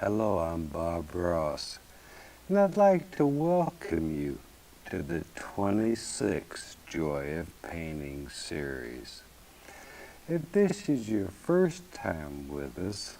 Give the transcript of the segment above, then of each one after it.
Hello, I'm Bob Ross, and I'd like to welcome you to the 26th Joy of Painting series. If this is your first time with us,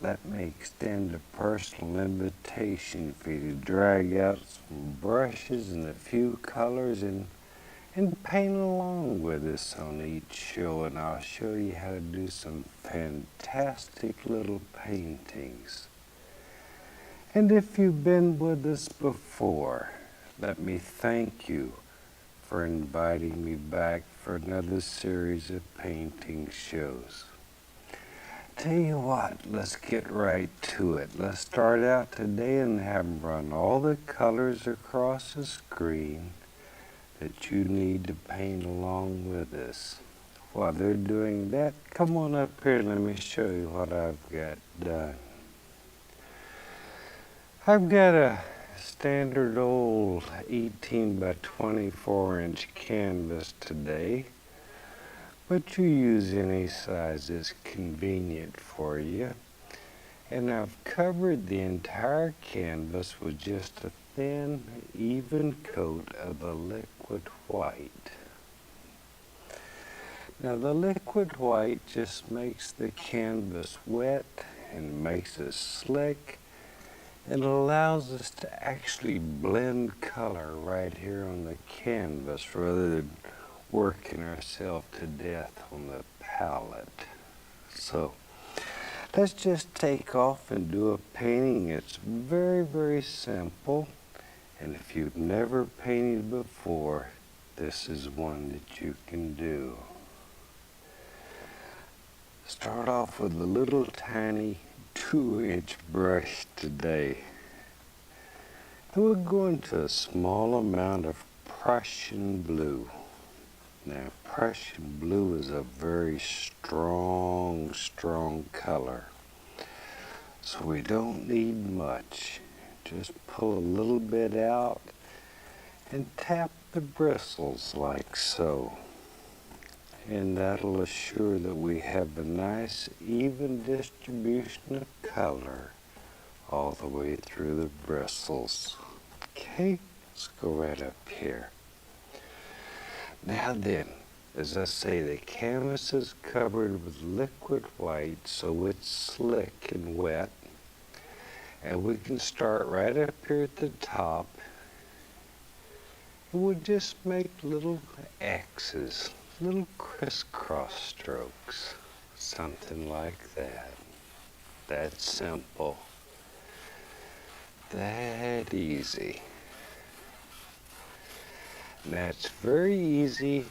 let me extend a personal invitation for you to drag out some brushes and a few colors and paint along with us on each show, and I'll show you how to do some fantastic little paintings. And if you've been with us before, let me thank you for inviting me back for another series of painting shows. Tell you what, let's get right to it. Let's start out today and have them run all the colors across the screen that you need to paint along with us. While they're doing that, come on up here and let me show you what I've got done. I've got a standard old 18 by 24 inch canvas today, but you use any size that's convenient for you. And I've covered the entire canvas with just a thin, even coat of the liquid white. Now the liquid white just makes the canvas wet and makes it slick. It allows us to actually blend color right here on the canvas rather than working ourselves to death on the palette. So let's just take off and do a painting. It's very, very simple. And if you've never painted before, this is one that you can do. Start off with a little tiny 2-inch brush today. Then we'll go into a small amount of Prussian blue. Now, Prussian blue is a very strong color. So we don't need much. Just pull a little bit out and tap the bristles like so. And that'll assure that we have a nice even distribution of color all the way through the bristles. Okay, let's go right up here. Now then, as I say, the canvas is covered with liquid white, so it's slick and wet. And we can start right up here at the top. And we'll just make little X's, little crisscross strokes, something like that. That's simple. That easy. Now it's very easy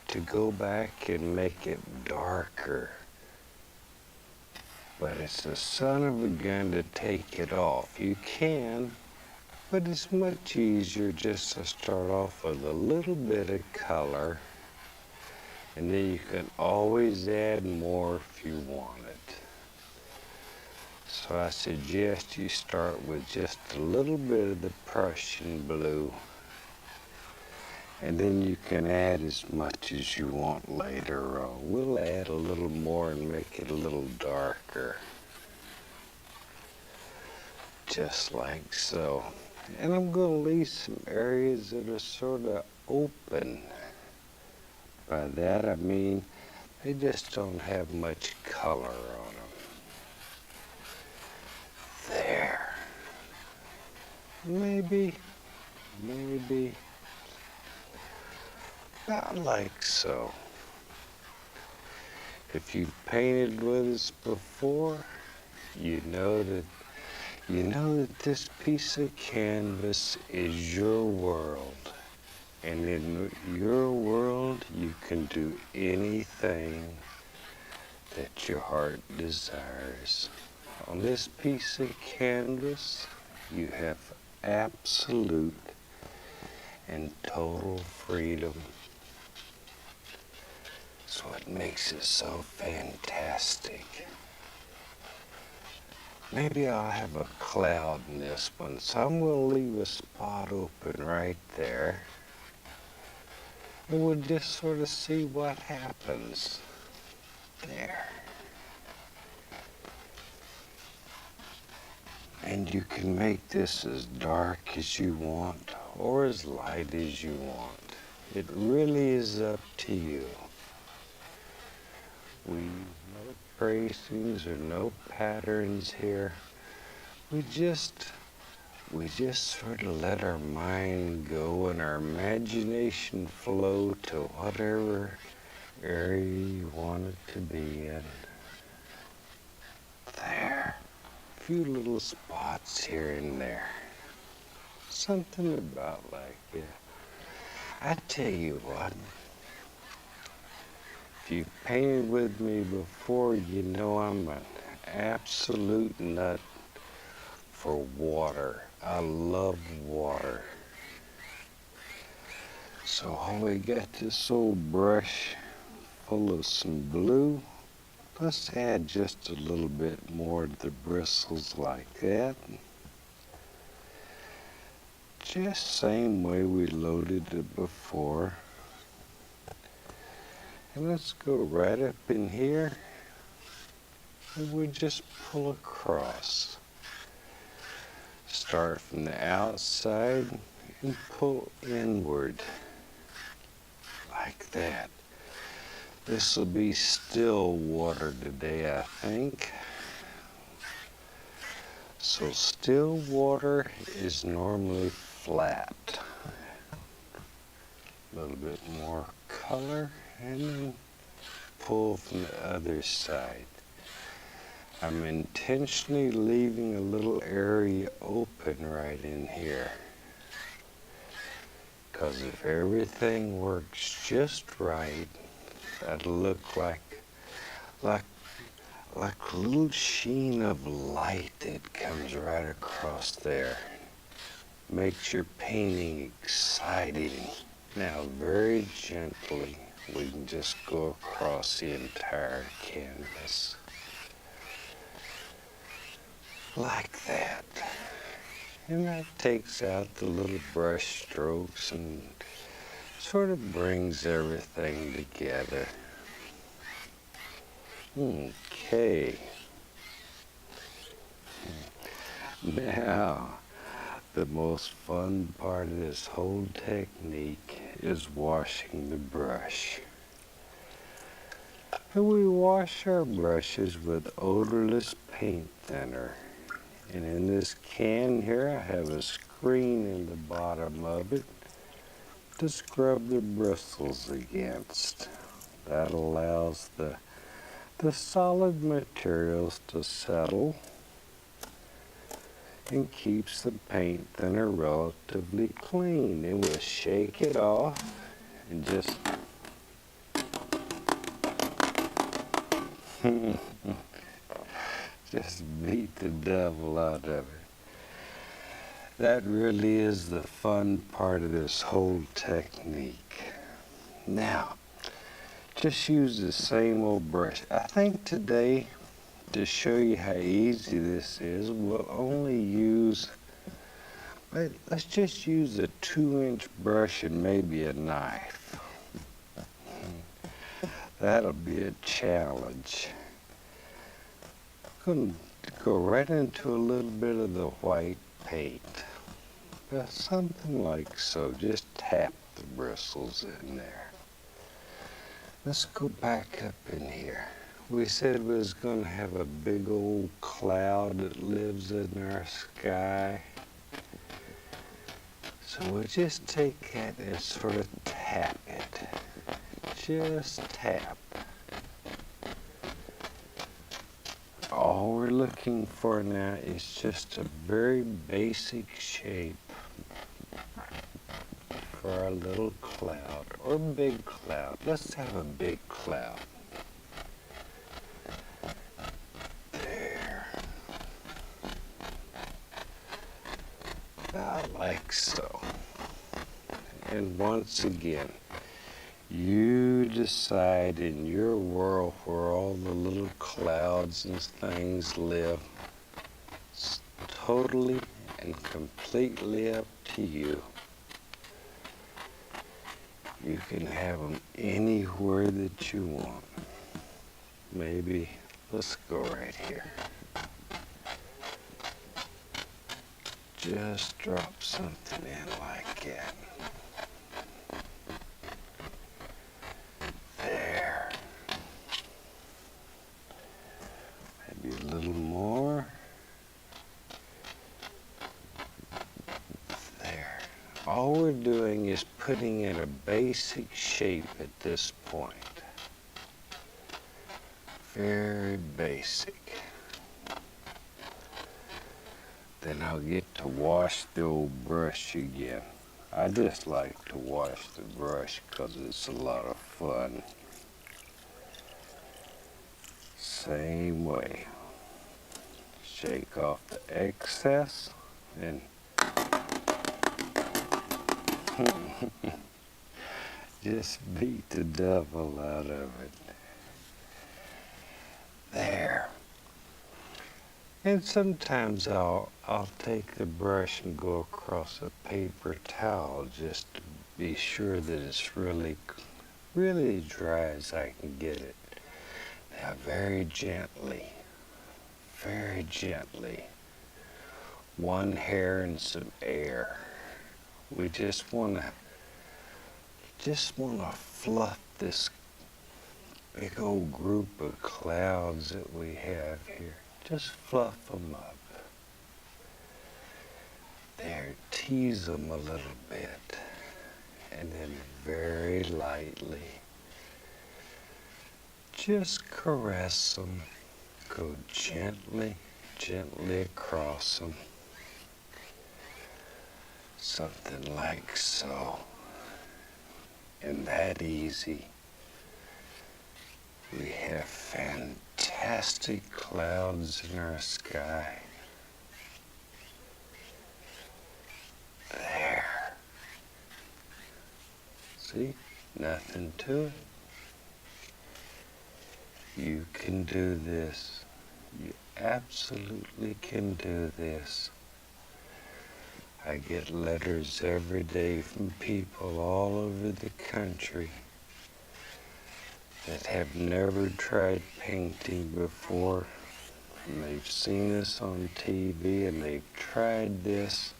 to go back and make it darker, but it's a son of a gun to take it off. You can, but it's much easier just to start off with a little bit of color, and then you can always add more if you want it. So I suggest you start with just a little bit of the Prussian blue, and then you can add as much as you want later on. We'll add a little more and make it a little darker. Just like so. And I'm going to leave some areas that are sort of open. By that I mean they just don't have much color on them. There. Maybe. About like so. If you've painted with us before, you know that this piece of canvas is your world. And in your world, you can do anything that your heart desires. On this piece of canvas, you have absolute and total freedom. That's what makes it so fantastic. Maybe I'll have a cloud in this one, so I'm going to leave a spot open right there. And we'll just sort of see what happens there. And you can make this as dark as you want or as light as you want. It really is up to you. No tracings or no patterns here. We just sort of let our mind go and our imagination flow to whatever area you want it to be in. There. A few little spots here and there. Something about like it. I tell you what. If you've painted with me before, you know I'm an absolute nut for water. I love water. So we got this old brush full of some blue. Let's add just a little bit more to the bristles like that. Just same way we loaded it before. And let's go right up in here and we just pull across. Start from the outside and pull inward like that. This will be still water today, I think. So still water is normally flat. A little bit more color and then pull from the other side. I'm intentionally leaving a little area open right in here. Because if everything works just right, that'll look like a little sheen of light that comes right across there. Makes your painting exciting. Now very gently, we can just go across the entire canvas. Like that. And that takes out the little brush strokes and sort of brings everything together. Okay. Now, the most fun part of this whole technique is washing the brush. And we wash our brushes with odorless paint thinner. And in this can here, I have a screen in the bottom of it to scrub the bristles against. That allows the solid materials to settle and keeps the paint thinner relatively clean. And we'll shake it off and just just beat the devil out of it. That really is the fun part of this whole technique. Now, just use the same old brush. I think today, to show you how easy this is, we'll only use, let's just use a 2-inch brush and maybe a knife. That'll be a challenge. I'm going to go right into a little bit of the white paint. Something like so. Just tap the bristles in there. Let's go back up in here. We said we was going to have a big old cloud that lives in our sky. So we'll just take that and sort of tap it. Just tap. All we're looking for now is just a very basic shape for our little cloud or big cloud. Let's have a big cloud. There. like so. And once again, you decide in your world where all the little clouds and things live. It's totally and completely up to you. You can have them anywhere that you want. Maybe, let's go right here. Just drop something in like that. There. Maybe a little more. There. All we're doing is putting in a basic shape at this point. Very basic. Then I'll get to wash the old brush again. I just like to wash the brush because it's a lot of fun. Same way. Shake off the excess and just beat the devil out of it. There. And sometimes I'll take the brush and go across a paper towel just to be sure that it's really dry as I can get it. Now very gently, one hair and some air. We just wanna fluff this big old group of clouds that we have here. Just fluff them up. There, tease them a little bit. And then very lightly, just caress them. Go gently across them. Something like so. And that easy. We have fantastic clouds in our sky. There. See? Nothing to it. You can do this. You absolutely can do this. I get letters every day from people all over the country that have never tried painting before. And they've seen us on TV and they've tried this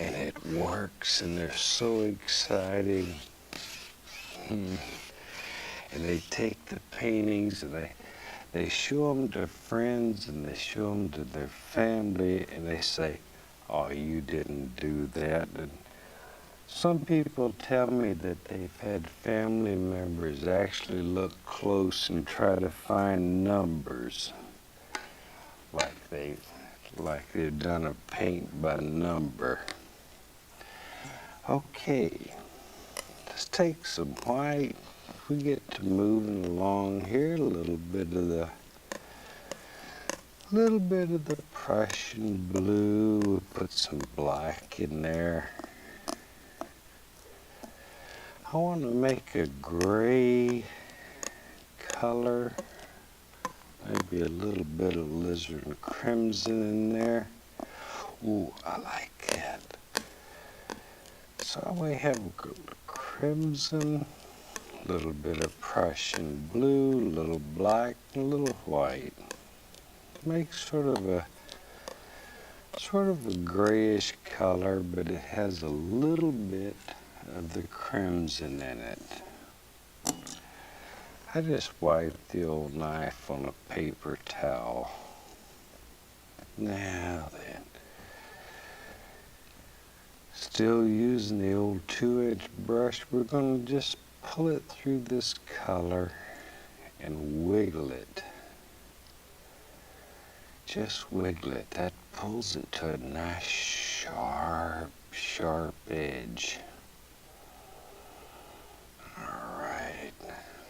and it works and they're so excited. And they take the paintings and they show them to friends and they show them to their family and they say, "Oh, you didn't do that." And some people tell me that they've had family members actually look close and try to find numbers, like they've done a paint by number. Okay, let's take some white. If we get to moving along here, a little bit of the Prussian blue. We put some black in there. I want to make a gray color, maybe a little bit of alizarin crimson in there. Ooh, I like that. So we have crimson, a little bit of Prussian blue, a little black, and a little white. Makes sort of a grayish color, but it has a little bit of the crimson in it. I just wipe the old knife on a paper towel. Now then, still using the old 2-inch brush, we're going to just pull it through this color and wiggle it. Just wiggle it. That pulls it to a nice sharp edge. All right.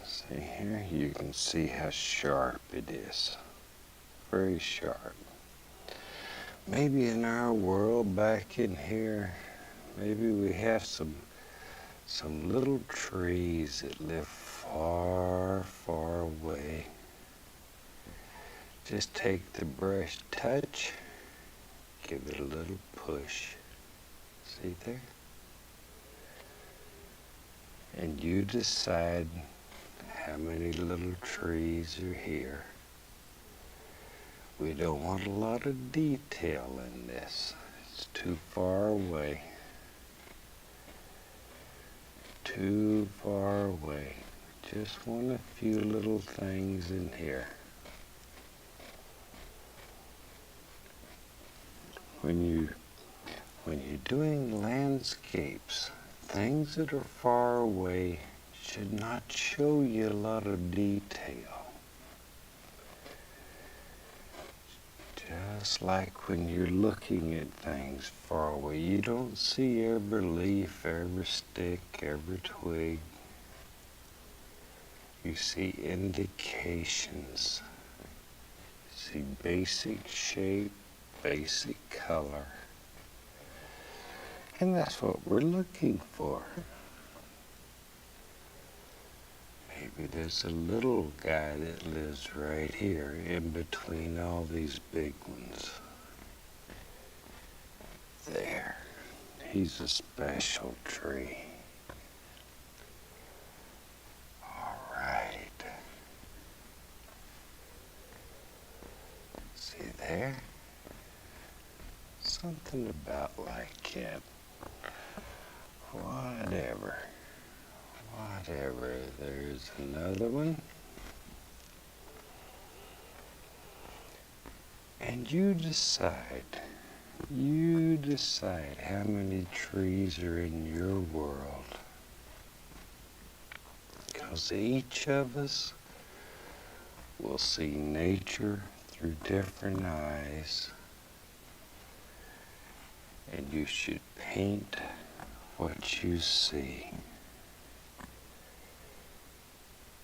See here? You can see how sharp it is. Very sharp. Maybe in our world back in here, Maybe we have some little trees that live far, far away. Just take the brush, touch, give it a little push. See there? And you decide how many little trees are here. We don't want a lot of detail in this. It's too far away. Too far away. Just want a few little things in here. When you're doing landscapes, things that are far away should not show you a lot of detail. Just like when you're looking at things far away, you don't see every leaf, every stick, every twig. You see indications. You see basic shape, basic color. And that's what we're looking for. Maybe there's a little guy that lives right here in between all these big ones. There. He's a special tree. All right. See there? Something about like it. Whatever. There's another one. And you decide how many trees are in your world. Because each of us will see nature through different eyes. And you should paint what you see.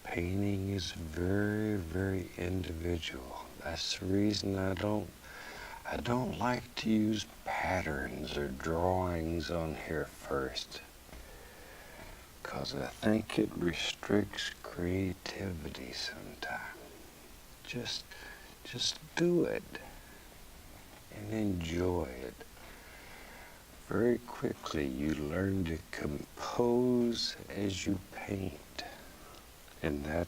Painting is very, very individual. That's the reason I don't like to use patterns or drawings on here first. Because I think it restricts creativity sometimes. Just do it and enjoy it. Very quickly you learn to compose as you paint. And that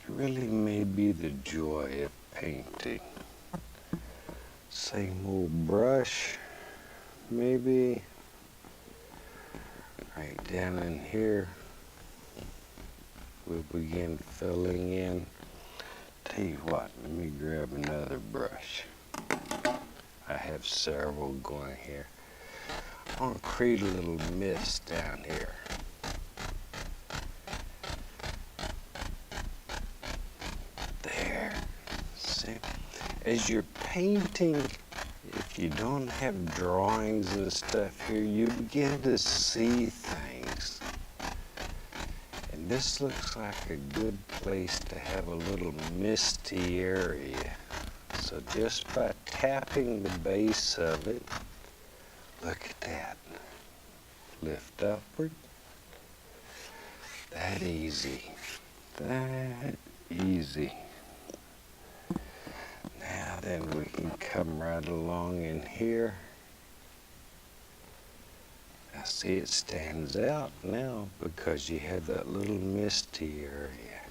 really may be the joy of painting. Same old brush, maybe right down in here. We'll begin filling in. Tell you what, let me grab another brush. I have several going here. I want to create a little mist down here. There. See? As you're painting, if you don't have drawings and stuff here, you begin to see things. And this looks like a good place to have a little misty area. So just by tapping the base of it, look at that. Lift upward. That easy. That easy. Now then we can come right along in here. Now see, it stands out now because you have that little misty area.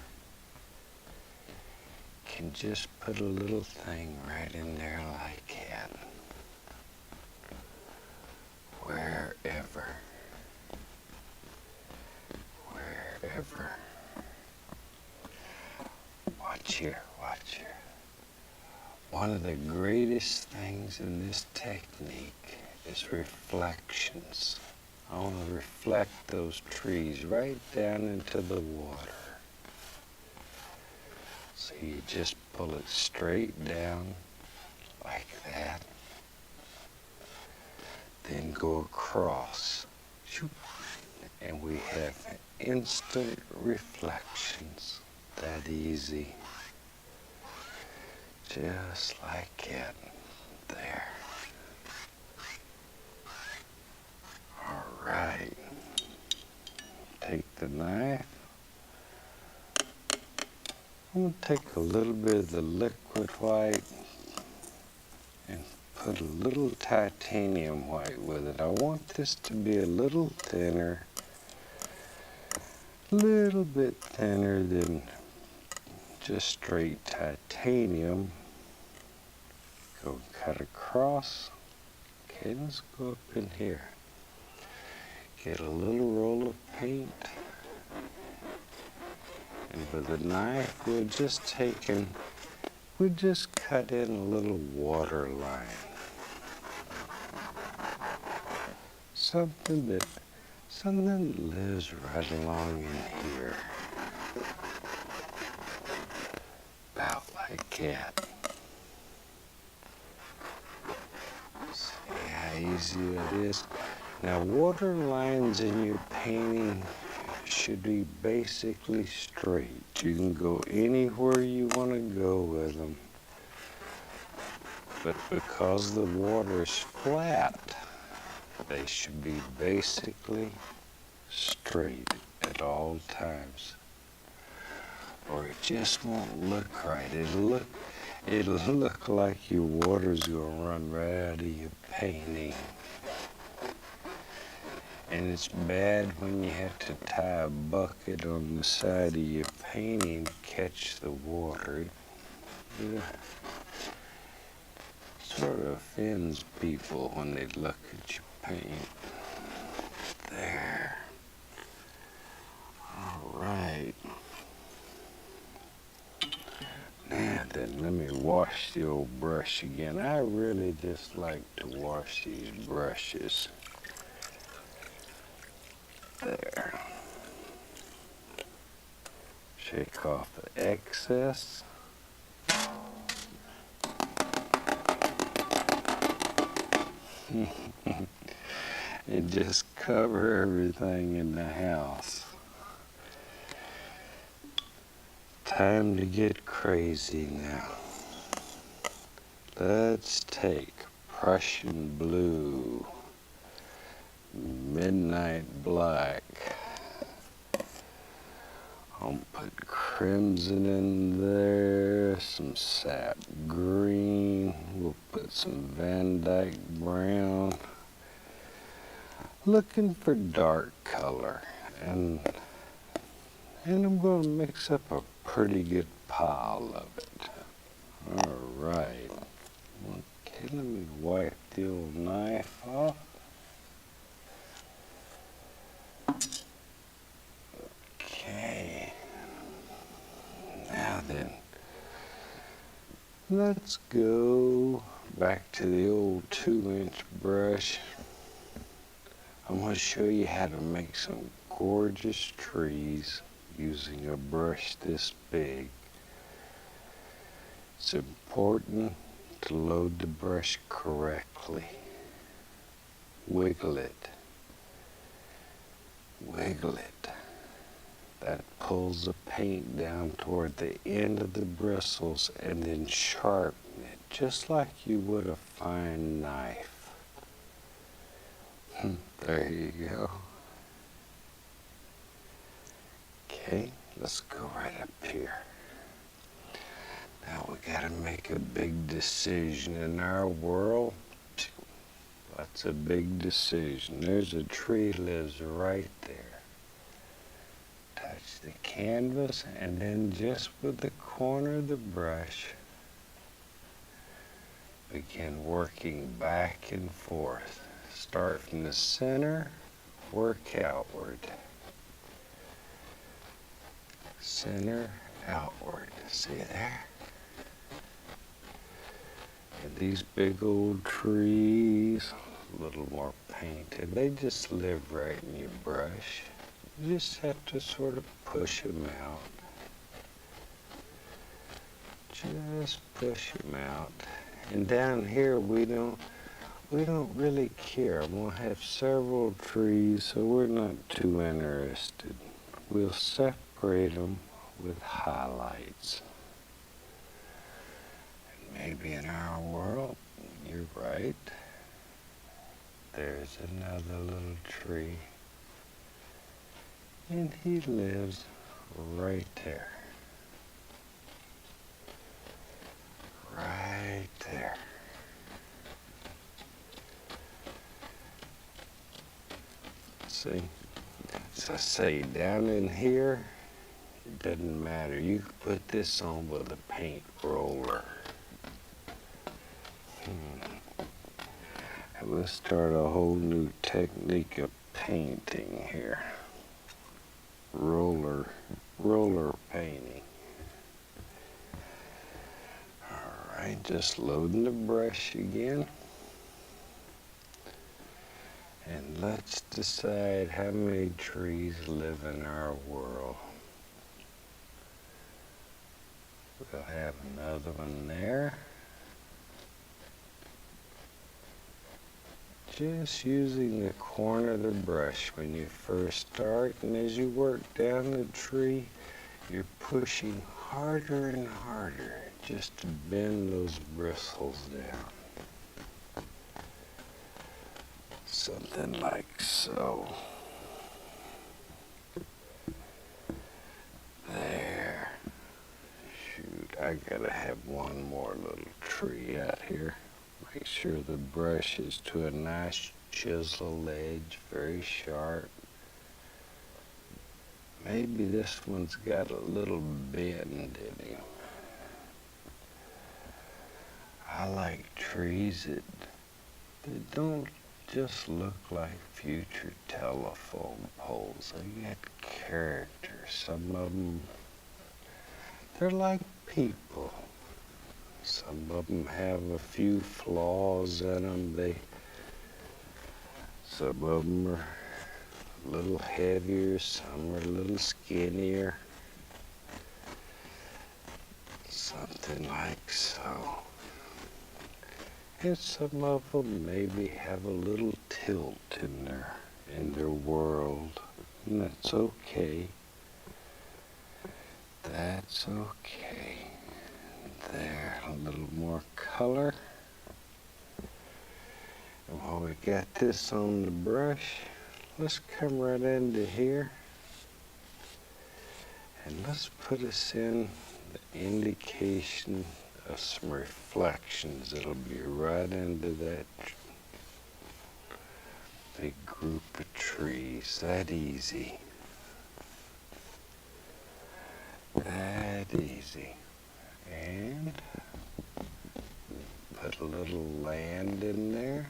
Can just put a little thing right in there like that. Wherever. Watch here. One of the greatest things in this technique is reflections. I want to reflect those trees right down into the water. So you just pull it straight down like that. Then go across. And we have instant reflections. That easy. Just like it. There. take the knife. I'm going to take a little bit of the liquid white and put a little titanium white with it. I want this to be a little thinner, a little bit thinner than just straight titanium. Go cut across. Okay, let's go up in here. Get a little roll of paint. And with a knife, we'll just cut in a little water line. Something that lives right along in here. About like that. See how easy it is? Now, water lines in your painting should be basically straight. You can go anywhere you want to go with them. But because the water is flat, they should be basically straight at all times. Or it just won't look right. It'll look like your water's gonna run right out of your painting. And it's bad when you have to tie a bucket on the side of your painting to catch the water. It sort of offends people when they look at your paint. There. All right. Now then, let me wash the old brush again. I really just like to wash these brushes. There. Shake off the excess. And just cover everything in the house. Time to get crazy now. Let's take Prussian blue, midnight black. I'll put crimson in there, some sap green. We'll put some Van Dyke brown. Looking for dark color, and I'm going to mix up a pretty good pile of it. All right. Okay, let me wipe the old knife off. Okay. Now then, let's go back to the old 2-inch brush. I'm going to show you how to make some gorgeous trees using a brush this big. It's important to load the brush correctly. Wiggle it. Wiggle it. That pulls the paint down toward the end of the bristles and then sharpen it just like you would a fine knife. There you go. Okay, let's go right up here. Now we gotta make a big decision in our world. That's a big decision. There's a tree lives right there. Touch the canvas and then just with the corner of the brush, begin working back and forth. Start from the center, work outward. Center, outward. See there? And these big old trees, a little more painted, they just live right in your brush. You just have to sort of push them out. Just push them out. And down here we don't really care. We'll have several trees, so we're not too interested. We'll separate them with highlights. And maybe in our world, you're right, there's another little tree. And he lives right there. Right there. See? So I say down in here, it doesn't matter. You can put this on with a paint roller. And we'll start a whole new technique of painting here. Roller painting. Alright, just loading the brush again. And let's decide how many trees live in our world. We'll have another one there. Just using the corner of the brush when you first start, and as you work down the tree, you're pushing harder and harder just to bend those bristles down. Something like so. There. Shoot, I gotta have one more little tree out here. Make sure the brush is to a nice chisel edge, very sharp. Maybe this one's got a little bend in him. I like trees that don't just look like future telephone poles. They got character. Some of them, they're like people. Some of them have a few flaws in them. Some of them are a little heavier, some are a little skinnier. Something like so. And some of them maybe have a little tilt in their world. And that's okay. That's okay. There, a little more color. And while we got this on the brush, let's come right into here. And let's put us in the indication of some reflections. It'll be right into that big group of trees. That easy. That easy. And put a little land in there.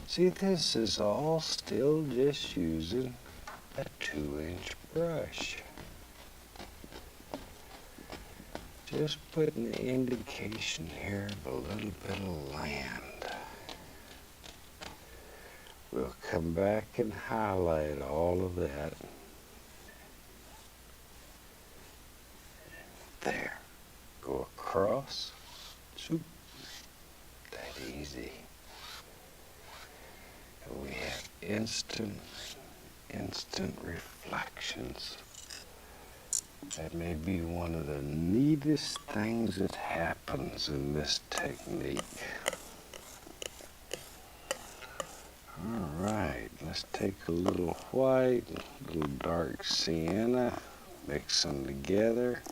See, this is all still just using a 2-inch brush. Just putting the indication here of a little bit of land. We'll come back and highlight all of that. There. Go across. Shoop. That easy. And we have instant reflections. That may be one of the neatest things that happens in this technique. All right, let's take a little white, a little dark sienna, mix them together.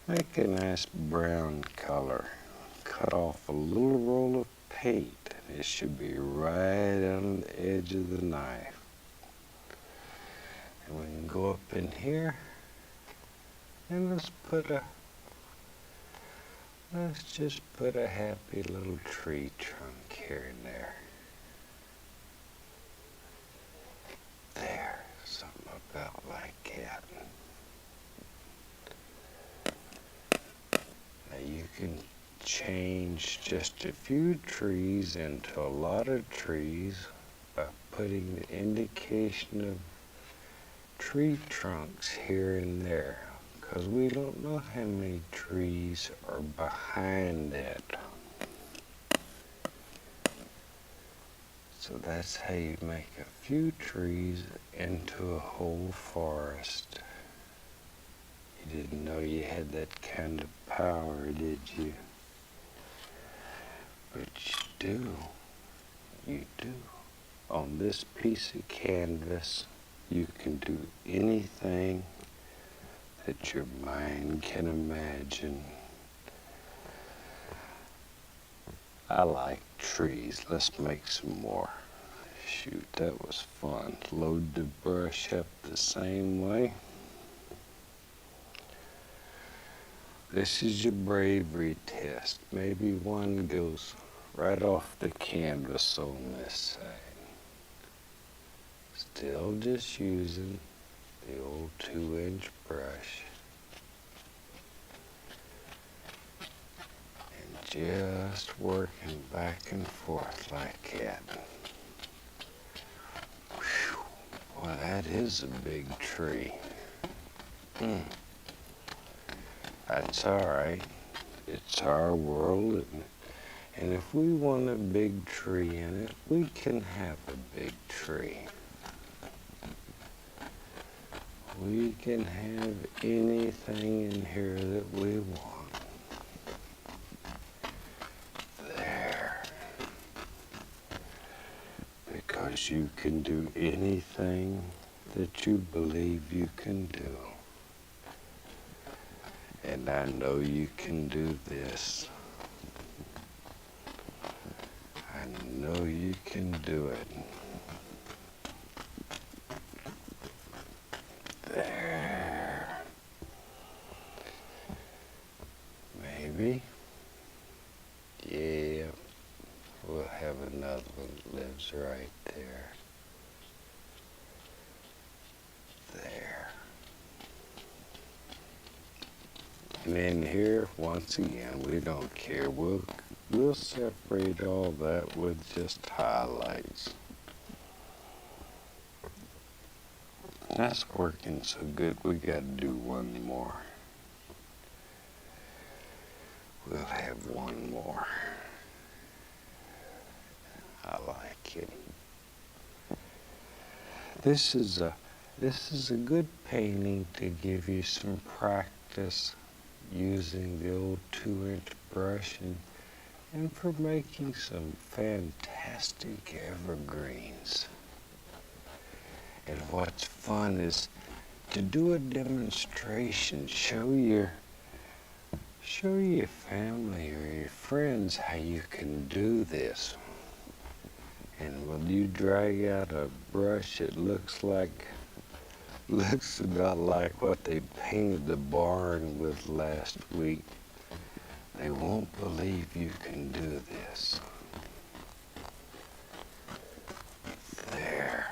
Make a nice brown color. Cut off a little roll of paint. It should be right on the edge of the knife. And we can go up in here and let's just put a happy little tree trunk here and there. There, something about like that. Now you can change just a few trees into a lot of trees by putting the indication of tree trunks here and there, because we don't know how many trees are behind it. So that's how you make a few trees into a whole forest. You didn't know you had that kind of power, did you? But you do. You do. On this piece of canvas, You can do anything that your mind can imagine. I like trees. Let's make some more. Shoot, that was fun. Load the brush up the same way. This is your bravery test. Maybe one goes right off the canvas on this side. Still just using the old 2-inch brush. And just working back and forth like that. Whew. Well, that is a big tree. That's all right. It's our world, and if we want a big tree in it, we can have a big tree. We can have anything in here that we want. There. Because you can do anything that you believe you can do. And I know you can do this. I know you can do it. There. Maybe. Yeah. We'll have another one that lives right there. There. And in here, once again, we don't care. We'll separate all that with just highlights. That's working so good, we gotta do one more. We'll have one more. I like it. This is a good painting to give you some practice using the old 2-inch brush and for making some fantastic evergreens. And what's fun is to do a demonstration, show your family or your friends how you can do this. And when you drag out a brush, it looks about like what they painted the barn with last week. They won't believe you can do this. There.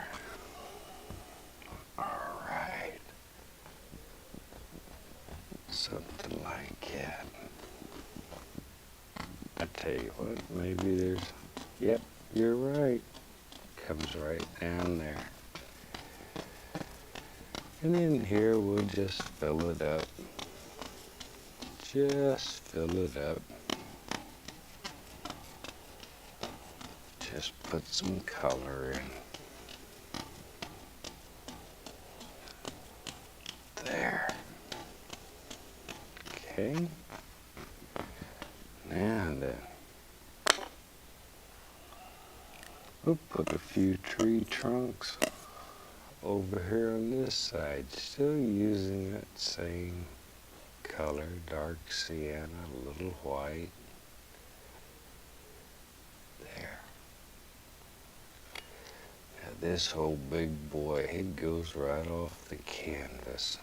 All right. Something like that. I tell you what, maybe there's, yep, you're right. Comes right down there. And in here, we'll just fill it up. Just fill it up. Just put some color in. There. Okay. Now then, we'll put a few tree trunks over here on this side, still using that same color, dark sienna, a little white. There. Now this whole big boy, it goes right off the canvas.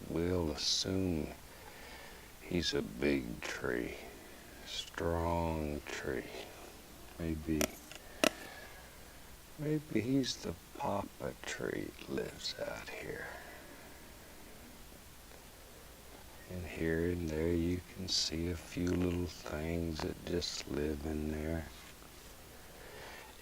We'll assume he's a big tree, strong tree. Maybe he's the papa tree that lives out here. And here and there you can see a few little things that just live in there.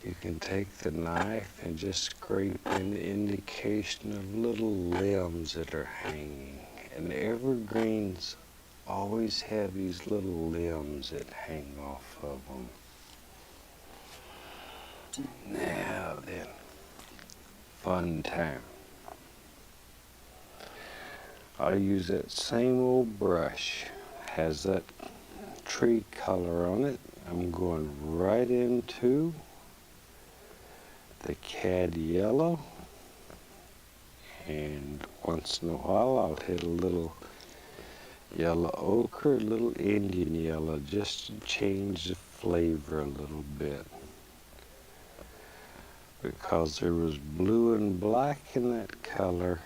You can take the knife and just scrape in the indication of little limbs that are hanging. And evergreens always have these little limbs that hang off of them. Now then, fun time. I'll use that same old brush, has that tree color on it. I'm going right into the cad yellow, And once in a while I'll hit a little yellow ochre, a little Indian yellow, just to change the flavor a little bit. Because there was blue and black in that color,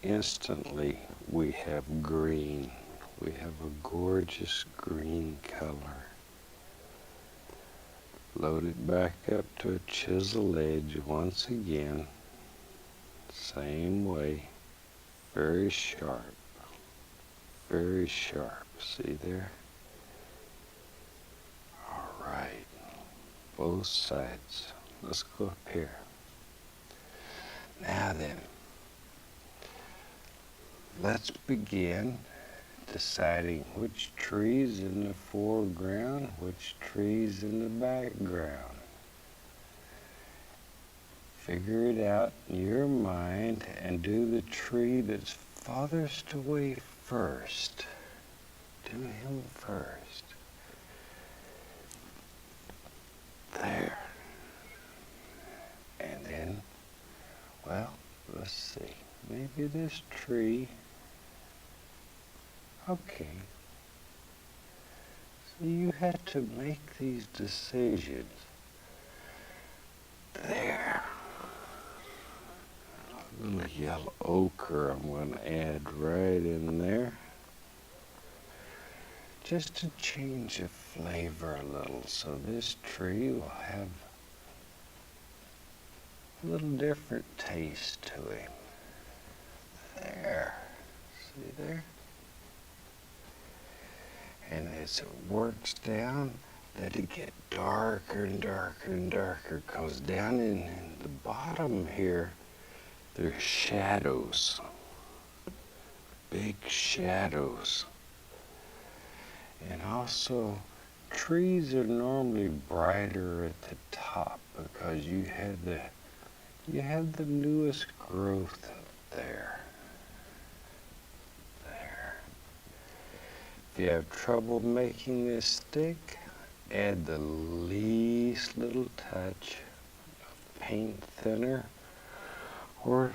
instantly we have green. We have a gorgeous green color. Load it back up to a chisel edge once again. Same way. Very sharp. Very sharp. See there? All right. Both sides. Let's go up here. Now then, let's begin deciding which tree's in the foreground, which tree's in the background. Figure it out in your mind and do the tree that's farthest away first. Do him first. There. And then, well, let's see. Maybe this tree. Okay. So you had to make these decisions. There. A little yellow ochre I'm going to add right in there. Just to change the flavor a little. So this tree will have a little different taste to him. There. See there? And as it works down, let it get darker and darker and darker, because down in the bottom here, there's shadows, big shadows. And also, trees are normally brighter at the top because you have the newest growth up there. If you have trouble making this stick, add the least little touch of paint thinner or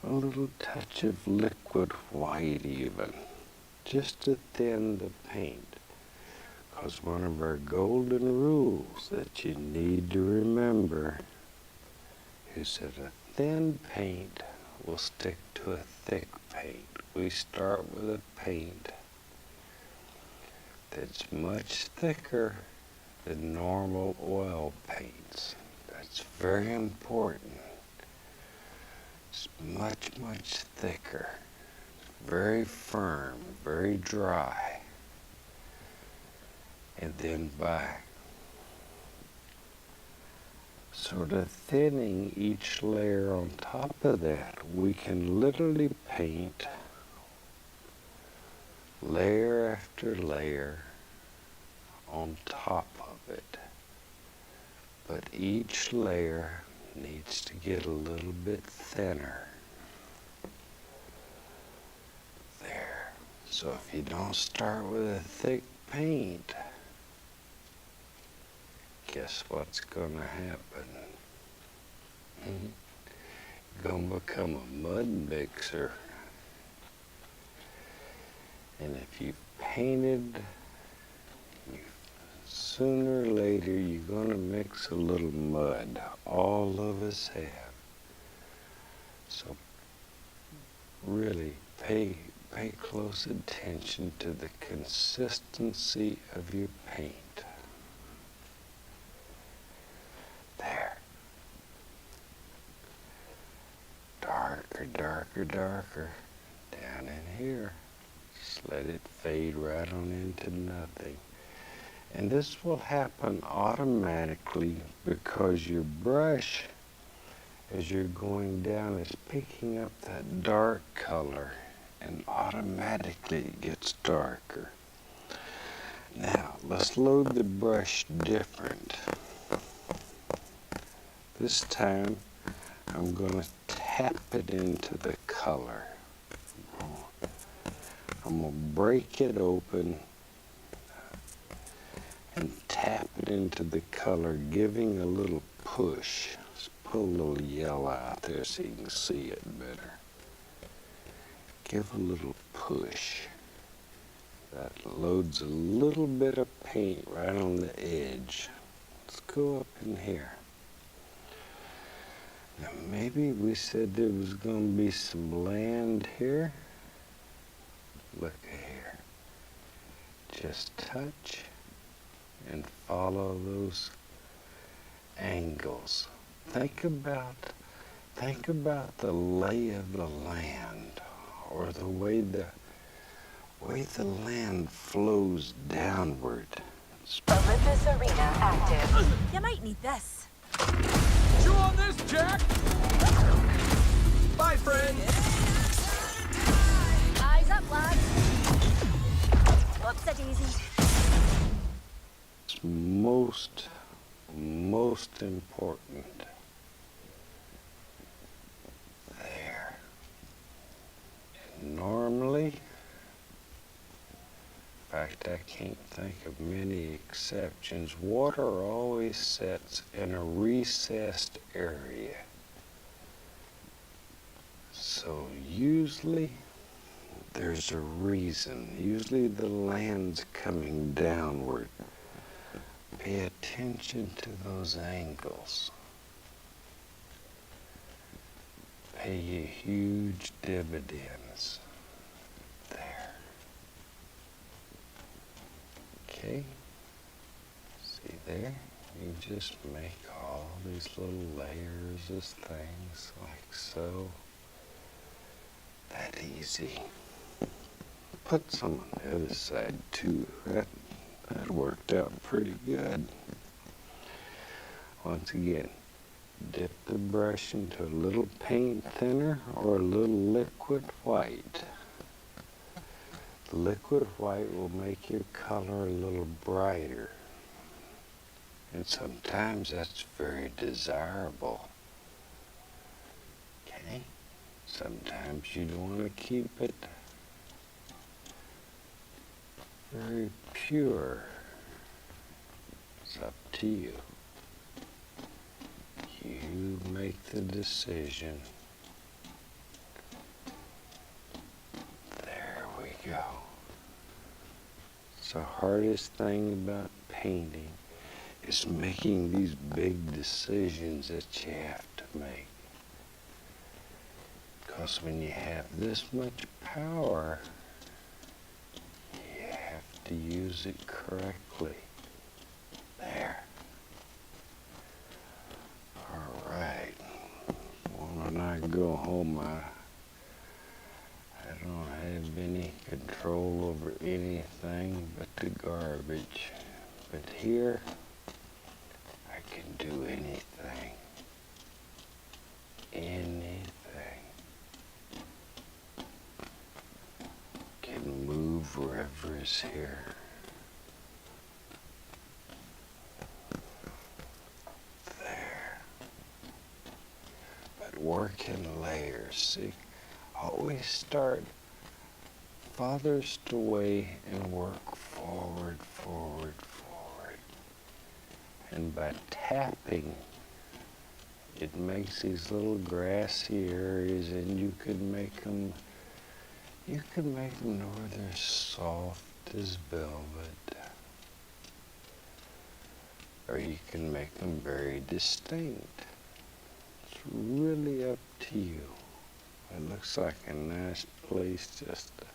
a little touch of liquid white even, just to thin the paint. Because one of our golden rules that you need to remember is that a thin paint will stick to a thick paint. We start with a paint that's much thicker than normal oil paints. That's very important. It's much, much thicker. Very firm, very dry. And then by sort of thinning each layer on top of that, we can literally paint layer after layer on top of it. But each layer needs to get a little bit thinner. There. So if you don't start with a thick paint, guess what's gonna happen? You're gonna become a mud mixer. And if you've painted, sooner or later you're going to mix a little mud. All of us have. So really pay close attention to the consistency of your paint. There. Darker, darker, darker. Down in here. Just let it fade right on into nothing. And this will happen automatically because your brush, as you're going down, is picking up that dark color, and automatically it gets darker. Now, let's load the brush different. This time, I'm going to tap it into the color. I'm going to break it open and tap it into the color, giving a little push. Let's put a little yellow out there so you can see it better. give a little push. That loads a little bit of paint right on the edge. Let's go up in here. Now maybe we said there was going to be some land here. Look here. Just touch and follow those angles. Think about the lay of the land, or the way the land flows downward. Olympus Arena active. You might need this. Chew on this, Jack! Bye, friend! Eyes up, lads. Whoops-a-daisy. It's most important. There. And normally, in fact, I can't think of many exceptions, water always sets in a recessed area. So usually there's a reason. Usually the land's coming downward. Pay attention to those angles. Pay you huge dividends. There. Okay? See there? You just make all these little layers of things like so. That easy. Put some on the other side too. That worked out pretty good. Once again, dip the brush into a little paint thinner or a little liquid white. The liquid white will make your color a little brighter. And sometimes that's very desirable. Okay? Sometimes you don't want to keep it very pure. It's up to you. You make the decision. There we go. It's the hardest thing about painting is making these big decisions that you have to make. Because when you have this much power, you have to use it correctly. There. All right. When I go home, I don't have any control over anything but the garbage. But here, I can do anything. Anything. Can move wherever is here. There. But work in layers. See, always start farthest away and work forward, forward, forward. And by tapping, it makes these little grassy areas, and you can make them where they're soft as velvet. Or you can make them very distinct. It's really up to you. It looks like a nice place just to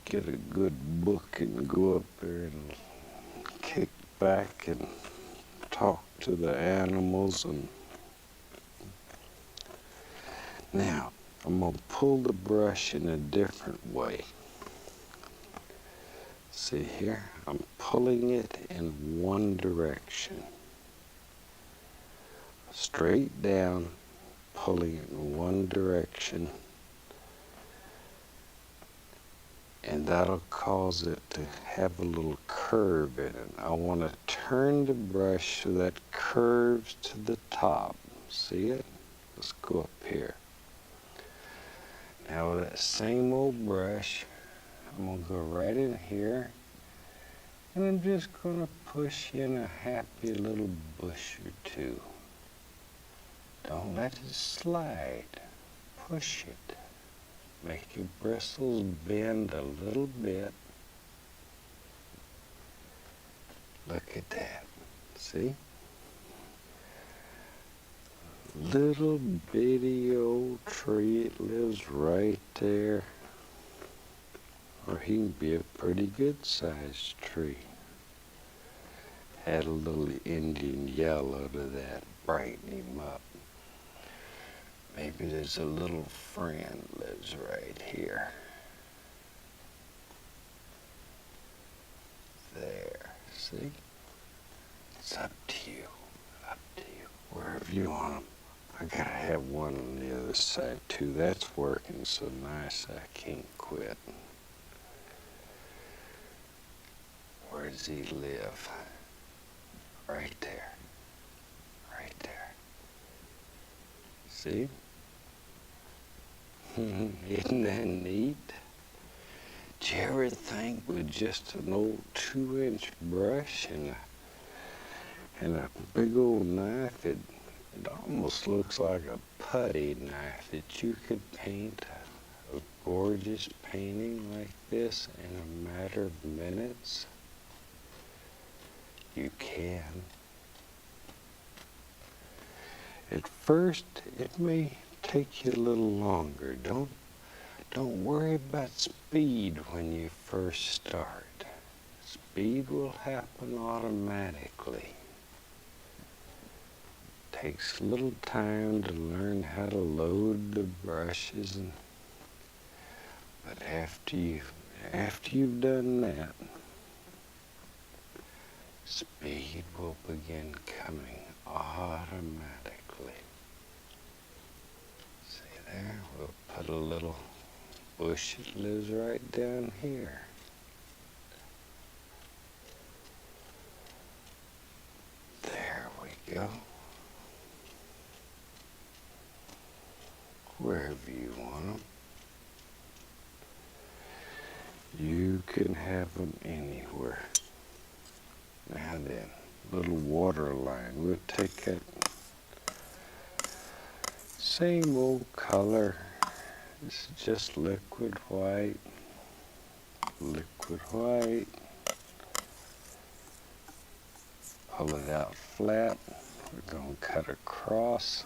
get a good book and go up there and kick back and talk to the animals. And now I'm going to pull the brush in a different way. See here, I'm pulling it in one direction. Straight down, pulling it in one direction. And that'll cause it to have a little curve in it. I want to turn the brush so that curves to the top. See it? Let's go up here. Now with that same old brush, I'm going to go right in here, and I'm just going to push in a happy little bush or two. Don't let it slide. Push it. Make your bristles bend a little bit. Look at that. See? Little bitty old tree. It lives right there. Or he can be a pretty good sized tree. Add a little Indian yellow to that. Brighten him up. Maybe there's a little friend lives right here. There, see? It's up to you, wherever you want them. I gotta have one on the other side too. That's working so nice I can't quit. Where does he live? Right there, right there. See? Isn't that neat? Did you ever think with just an old 2-inch brush and a big old knife, it almost looks like a putty knife, that you could paint a gorgeous painting like this in a matter of minutes? You can. At first, it may take you a little longer. Don't worry about speed when you first start. Speed will happen automatically. Takes a little time to learn how to load the brushes, but after you've done that, speed will begin coming automatically. See there? We'll put a little bush that lives right down here. There we go. Wherever you want them. You can have them anywhere. Now then, little water line. We'll take that same old color. This is just liquid white. Liquid white. Pull it out flat. We're going to cut across,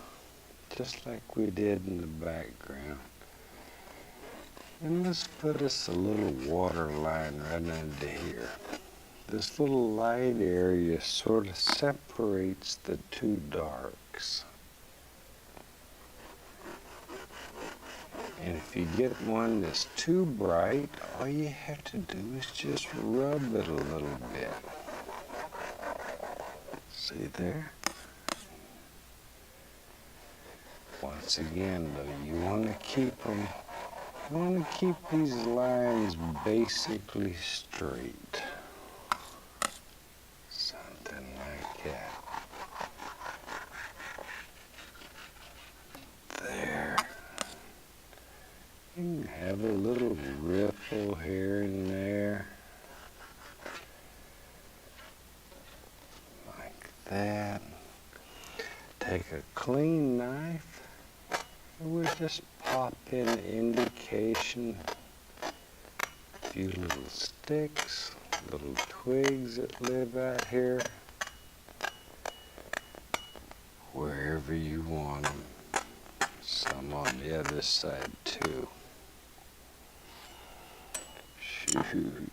just like we did in the background. And let's put us a little water line right under here. This little light area sort of separates the two darks. And if you get one that's too bright, all you have to do is just rub it a little bit. See there? Once again, though, you want to keep these lines basically straight. Something like that. There. You can have a little ripple here and there. Like that. Take a clean knife. We'll just pop in indication, a few little sticks, little twigs that live out here, wherever you want them. Some on the other side too. Shoot,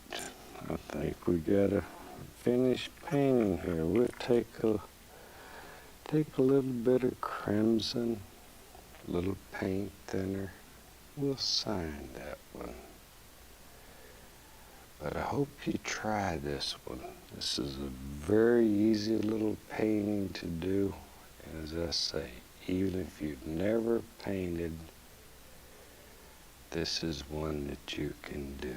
I think we got a finished painting here. We'll take a little bit of crimson, a little paint thinner. We'll sign that one. But I hope you try this one. This is a very easy little painting to do. And as I say, even if you've never painted, this is one that you can do.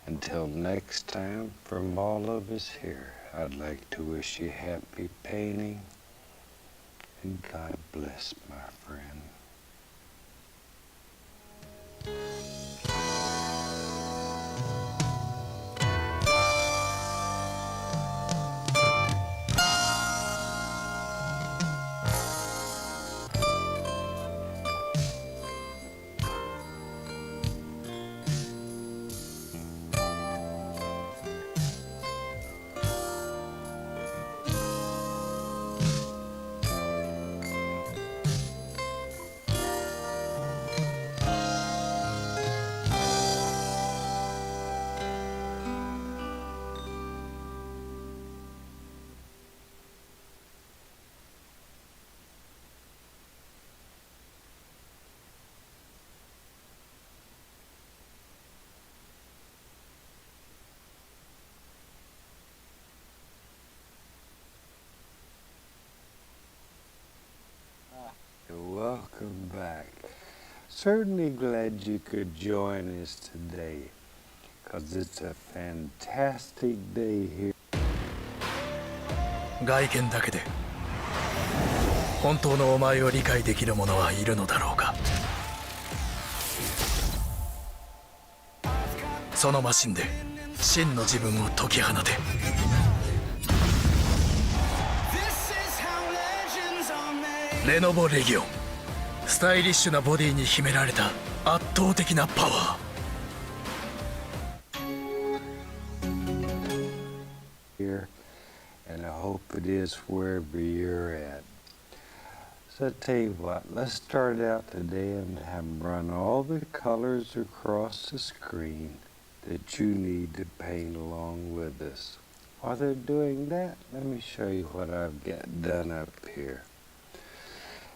Until next time, from all of us here, I'd like to wish you happy painting, and God bless, my friend. Certainly glad you could join us today, because it's a fantastic day here. 外見だけで本当のお前を理解できる者はいるのだろうか。そのマシンで真の自分を解き放て。レノボレギオン、スタイリッシュなボディに秘められた圧倒的なパワー。Here, and I hope it is wherever you're at. So I tell you what, let's start out today and have them run all the colors across the screen that you need to paint along with us. While they're doing that, let me show you what I've got done up here.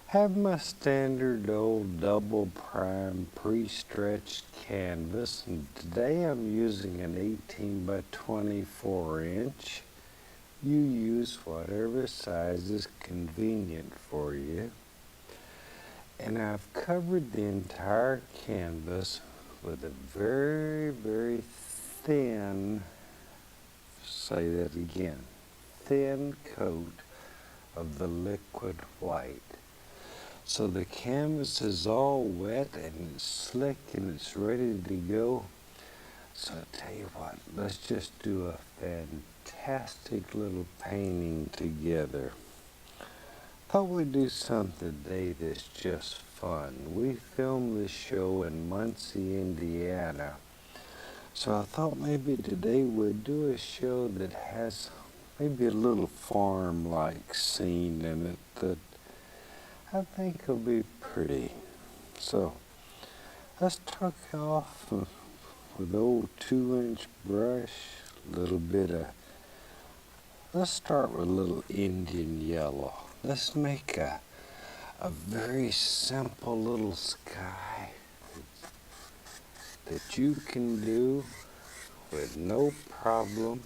Have my standard old double prime pre-stretched canvas, and today I'm using an 18 by 24 inch. You use whatever size is convenient for you. And I've covered the entire canvas with a very, very thin, say that again, thin coat of the liquid white. So the canvas is all wet and it's slick and it's ready to go. So I tell you what, let's just do a fantastic little painting together. Thought we'd do something today that's just fun. We filmed this show in Muncie, Indiana. So I thought maybe today we'd do a show that has maybe a little farm-like scene in it that I think will be pretty. So let's start off with old 2-inch brush, let's start with a little Indian yellow. Let's make a very simple little sky that you can do with no problem.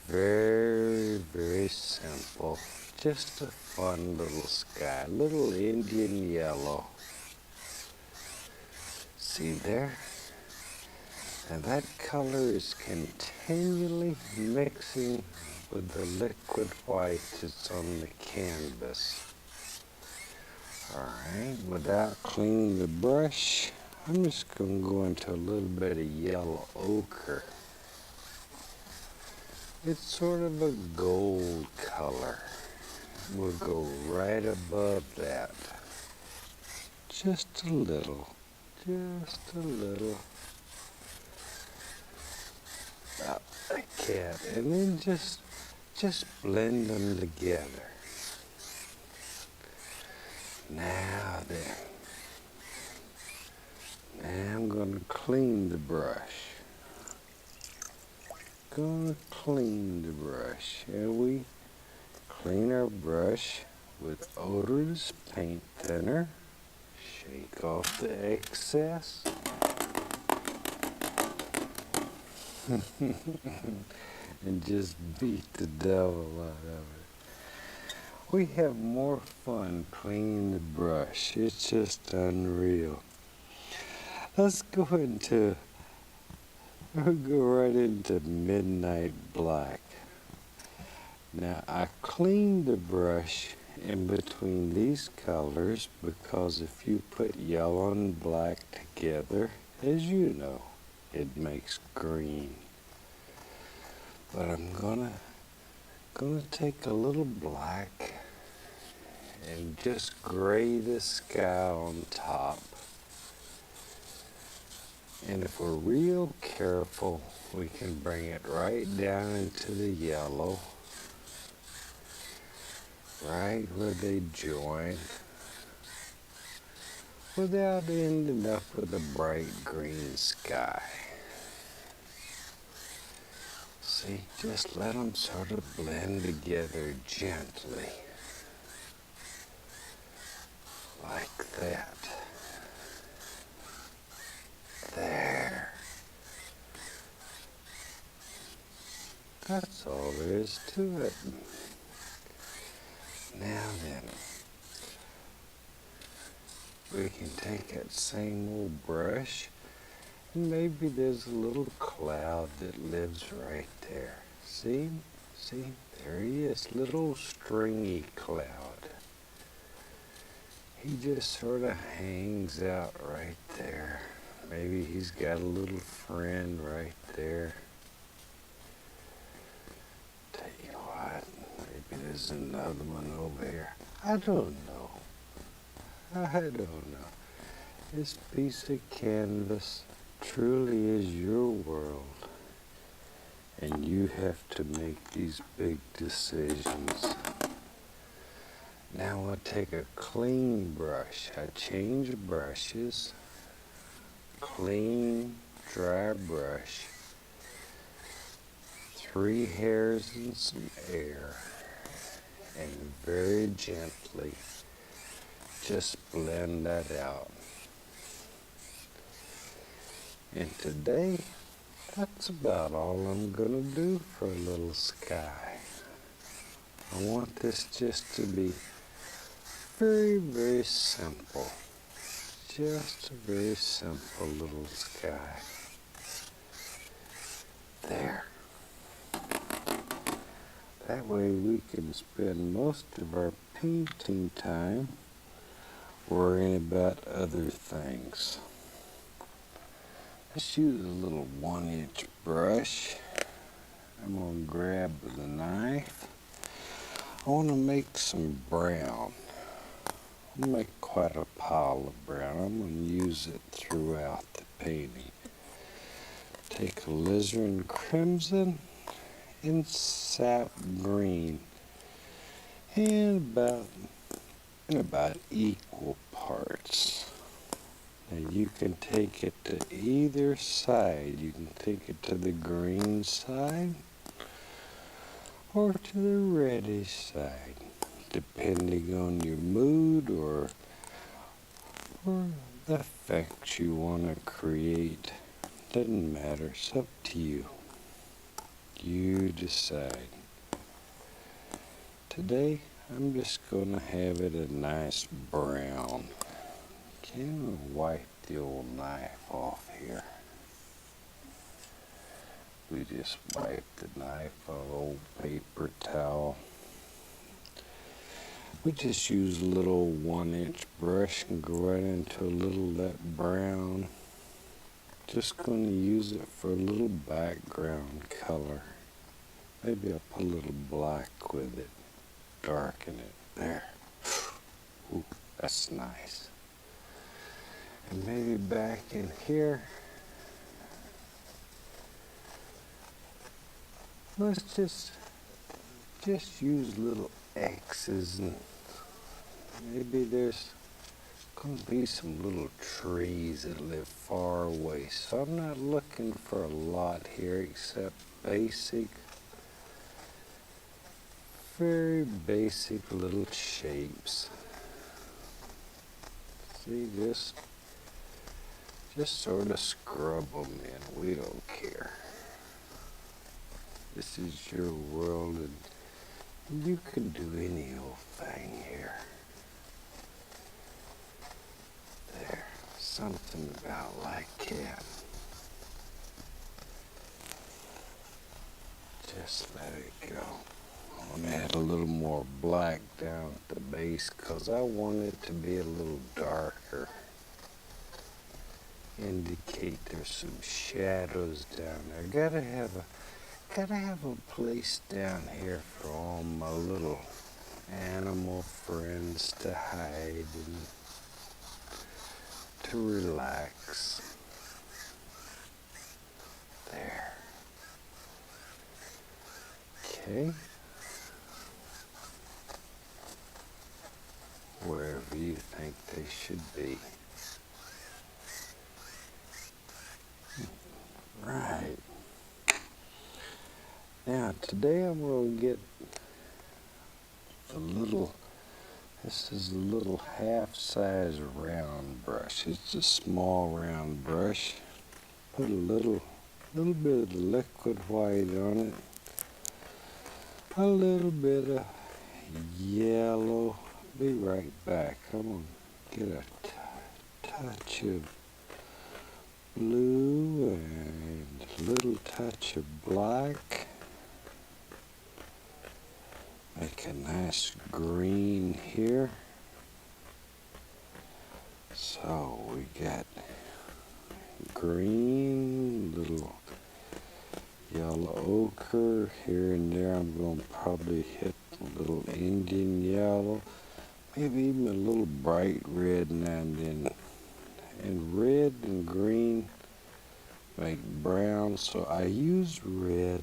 Very, very simple. Just a fun little sky, little Indian yellow. See there? And that color is continually mixing with the liquid white that's on the canvas. Alright, without cleaning the brush, I'm just going to go into a little bit of yellow ochre. It's sort of a gold color. We'll go right above that. Just a little. About like that. And then just blend them together. Now then. Now I'm going to clean the brush. And we clean our brush with odorless paint thinner. Shake off the excess. And just beat the devil out of it. We have more fun cleaning the brush. It's just unreal. Let's go right into midnight black. Now I cleaned the brush in between these colors because if you put yellow and black together, as you know, it makes green. But I'm gonna take a little black and just gray the sky on top. And if we're real careful, we can bring it right down into the yellow, right where they join, without ending up with a bright green sky. See, just let them sort of blend together gently, like that. There. That's all there is to it. Now then, we can take that same old brush, and maybe there's a little cloud that lives right there. See? See? There he is, little stringy cloud. He just sort of hangs out right there. Maybe he's got a little friend right there. Tell you what, maybe there's another one over here. I don't know. I don't know. This piece of canvas truly is your world. And you have to make these big decisions. Now I take a clean brush. I change brushes. Clean, dry brush. 3 hairs and some air. And very gently just blend that out. And today, that's about all I'm gonna do for a little sky. I want this just to be very, very simple. Just a very simple little sky. There. That way we can spend most of our painting time worrying about other things. Let's use a little 1-inch brush. I'm going to grab the knife. I want to make some brown. I'll make quite a pile of brown. I'm going to use it throughout the painting. Take alizarin crimson and sap green and about equal parts. Now you can take it to either side. You can take it to the green side or to the reddish side, depending on your mood or the effect you want to create. Doesn't matter, it's up to you. You decide. Today, I'm just going to have it a nice brown. Can I wipe the old knife off here? We just wipe the knife on an old paper towel. We just use a little 1-inch brush and go right into a little of that brown. Just going to use it for a little background color. Maybe I'll put a little black with it. Darken it. There. Ooh, that's nice. And maybe back in here, let's just use little X's, and maybe there's going to be some little trees that live far away. So I'm not looking for a lot here except basic, very basic little shapes. See, just sort of scrub them in. We don't care. This is your world, and you can do any old thing here. There, something about like that. Just let it go. I'm going to add a little more black down at the base because I want it to be a little darker. Indicate there's some shadows down there. Gotta have a place down here for all my little animal friends to hide and to relax. There. Okay. Wherever you think they should be. Right. Now, today I'm going to get this is a little half-size round brush. It's a small round brush. Put a little bit of liquid white on it. A little bit of yellow. Be right back. I'm going to get a touch of blue and a little touch of black. Make a nice green here. So we got green, little yellow ochre here and there. I'm going to probably hit a little Indian yellow, maybe even a little bright red now and then. And red and green make brown, so I use red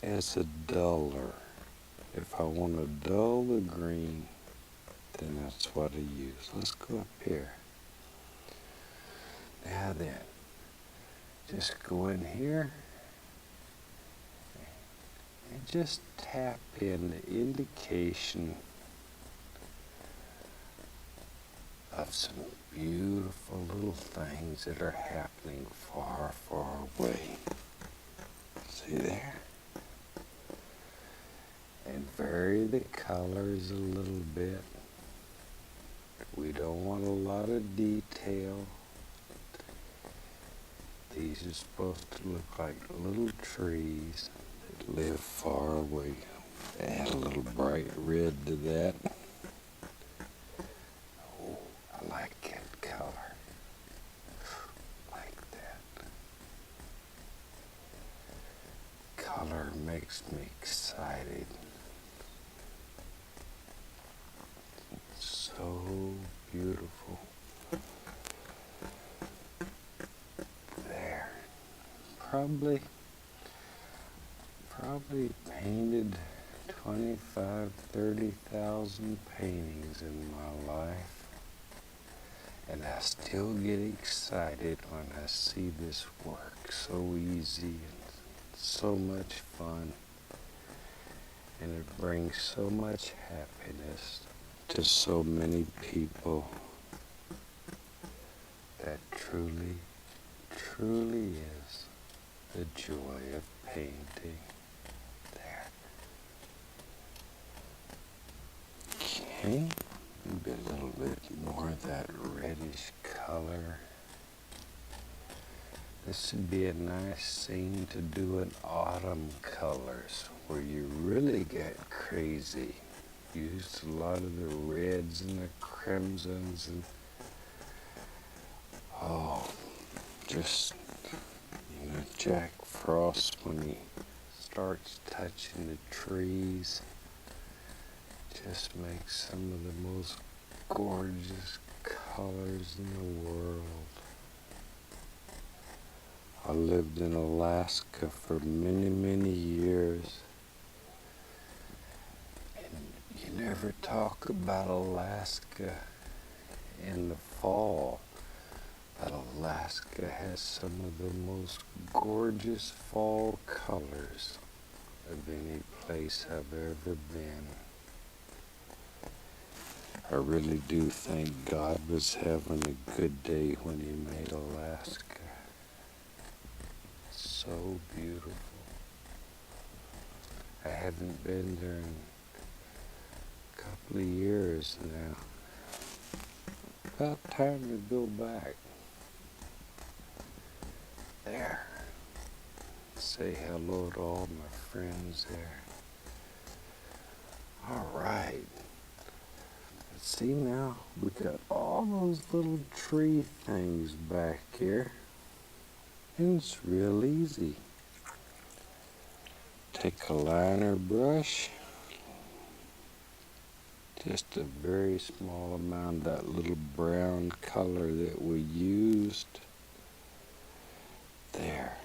as a duller. If I want to dull the green, then that's what I use. Let's go up here. Now then, just go in here and just tap in the indication of some beautiful little things that are happening far, far away. See there? And vary the colors a little bit. We don't want a lot of detail. These are supposed to look like little trees that live far away. Add a little bright red to that. Oh, I like that color. Like that. Color makes me excited. So beautiful. There. Probably painted 25, 30,000 paintings in my life. And I still get excited when I see this work. So easy and so much fun. And it brings so much happiness to so many people. That truly, truly is the joy of painting. There. Okay, maybe a little bit more of that reddish color. This would be a nice scene to do in autumn colors, where you really get crazy. Used a lot of the reds and the crimsons and just Jack Frost when he starts touching the trees just makes some of the most gorgeous colors in the world. I lived in Alaska for many, many years. You never talk about Alaska in the fall, but Alaska has some of the most gorgeous fall colors of any place I've ever been. I really do think God was having a good day when he made Alaska. So beautiful. I haven't been there in couple of years now. About time to go back. There. Say hello to all my friends there. All right. Let's see now. We got all those little tree things back here. And it's real easy. Take a liner brush. Just a very small amount of that little brown color that we used. There.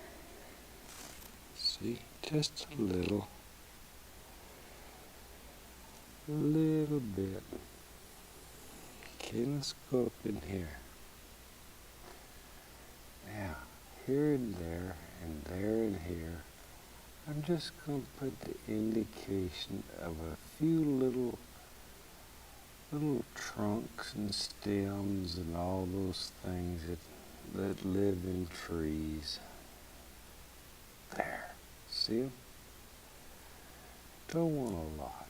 See? Just a little. A little bit. Okay, let's go up in here. Now, here and there, and there and here, I'm just going to put the indication of a few little trunks and stems and all those things that live in trees. There. See them? Don't want a lot.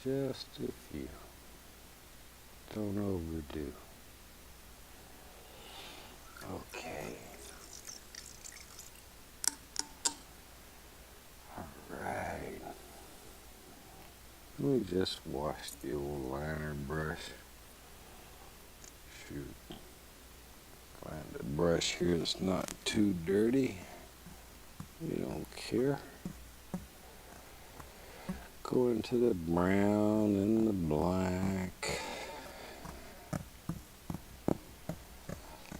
Just a few. Don't overdo. Okay. Alright. Let me just wash the old liner brush. Shoot. Find a brush here that's not too dirty. We don't care. Go into the brown and the black.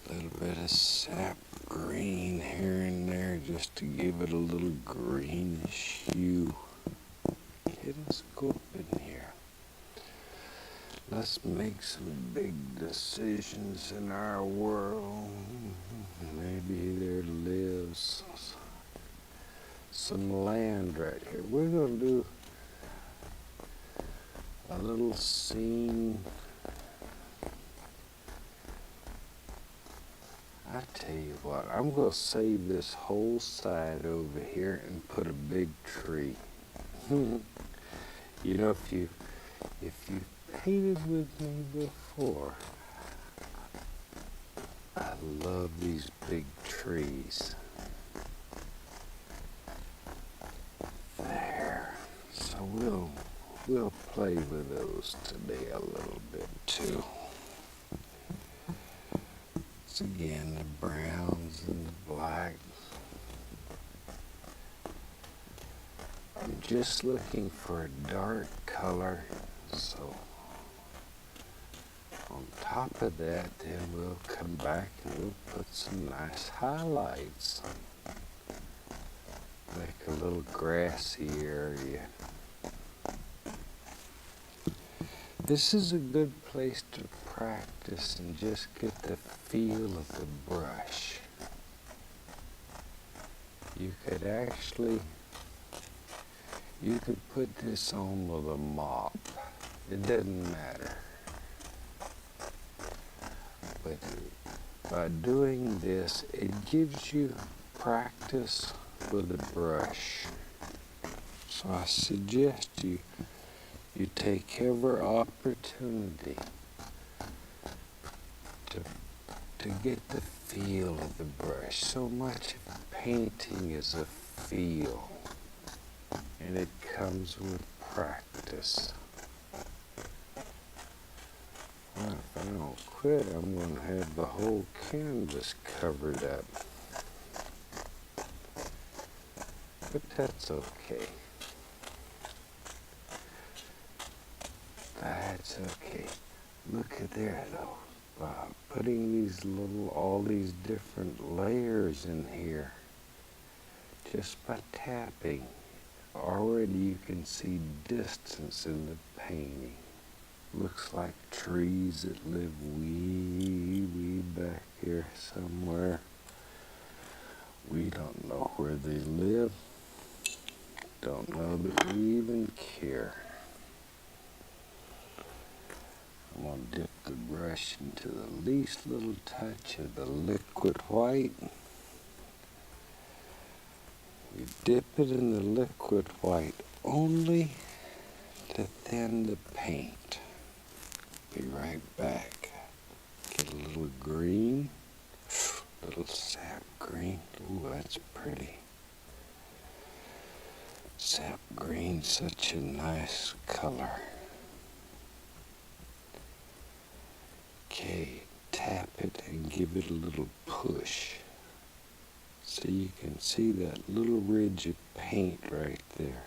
A little bit of sap green here and there just to give it a little greenish hue. Okay, let's go up in here. Let's make some big decisions in our world. Maybe there lives some land right here. We're going to do a little scene. I tell you what, I'm going to save this whole side over here and put a big tree. You know, if you painted with me before, I love these big trees. There. So we'll play with those today a little bit too. It's again the browns and the blacks. I'm just looking for a dark color, so on top of that, then we'll come back and we'll put some nice highlights. Like a little grassy area. This is a good place to practice and just get the feel of the brush. You could put this on with a mop. It doesn't matter. But by doing this, it gives you practice with a brush. So I suggest you take every opportunity to get the feel of the brush. So much of painting is a feel, and it comes with practice. Well, if I don't quit, I'm going to have the whole canvas covered up. But that's okay. That's okay. Look at there, though. Putting all these different layers in here, just by tapping, already you can see distance in the painting. Looks like trees that live way back here somewhere. We don't know where they live. Don't know that we even care. I'm going to dip the brush into the least little touch of the liquid white. We dip it in the liquid white only to thin the paint. Be right back. Get a little green, little sap green. Ooh, that's pretty. Sap green, such a nice color. Okay, tap it and give it a little push. So you can see that little ridge of paint right there.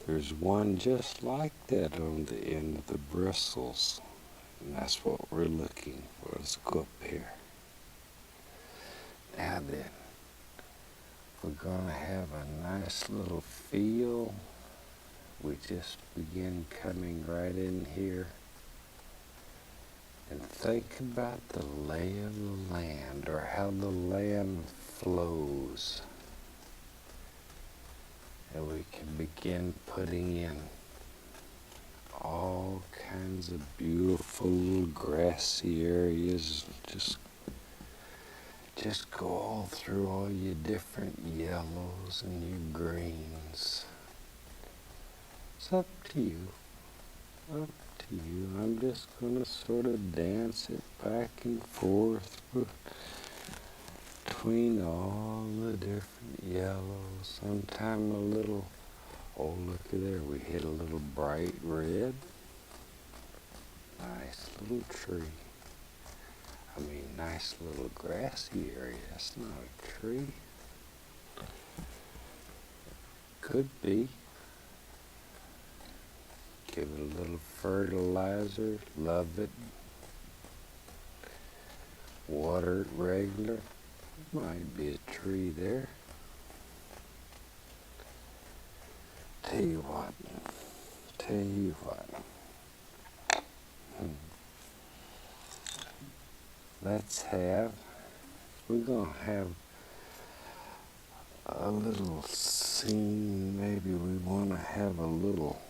There's one just like that on the end of the bristles. And that's what we're looking for. Let's go up here. Now then, we're going to have a nice little feel. We just begin coming right in here. And think about the lay of the land, or how the land flows. And we can begin putting in all kinds of beautiful little grassy areas. Just go all through all your different yellows and your greens. It's up to you. Up to you. I'm just going to sort of dance it back and forth between all the different yellows. Sometime a little, oh look at there, we hit a little bright red. Nice little tree. I mean, nice little grassy area. That's not a tree. Could be. Give it a little fertilizer. Love it. Water it regular. Might be a tree there. Tell you what. We're going to have a little scene. Maybe we want to have a little,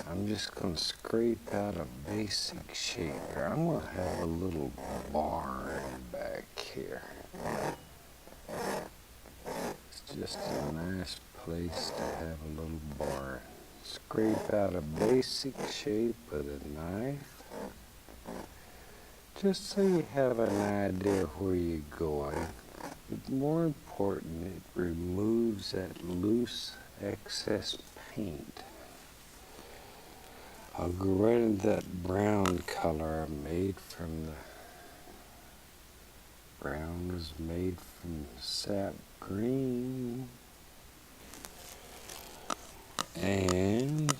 I'm just going to scrape out a basic shape here. I'm going to have a little barn back here. It's just a nice place to have a little barn. Scrape out a basic shape with a knife. Just so you have an idea where you're going. But more important, it removes that loose excess paint. I'll go right into that brown color I made from the brown was made from sap green and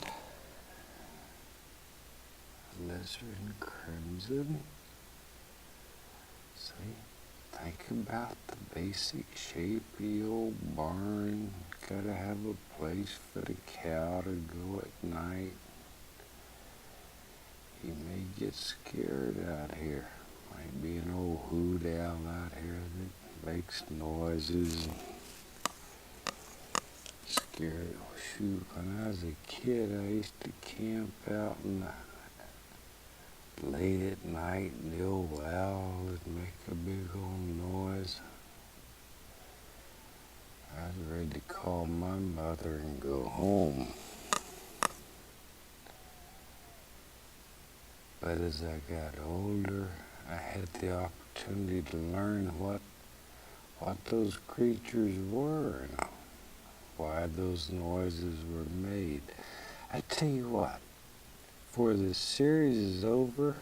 alizarin crimson. See, think about the basic shape of your old barn. Gotta have a place for the cow to go at night. He may get scared out here. Might be an old hoot owl out here that makes noises. Scared. Oh, shoot, when I was a kid, I used to camp out in the late at night, and the old owl would make a big old noise. I was ready to call my mother and go home. But as I got older, I had the opportunity to learn what those creatures were and why those noises were made. I tell you what, before this series is over,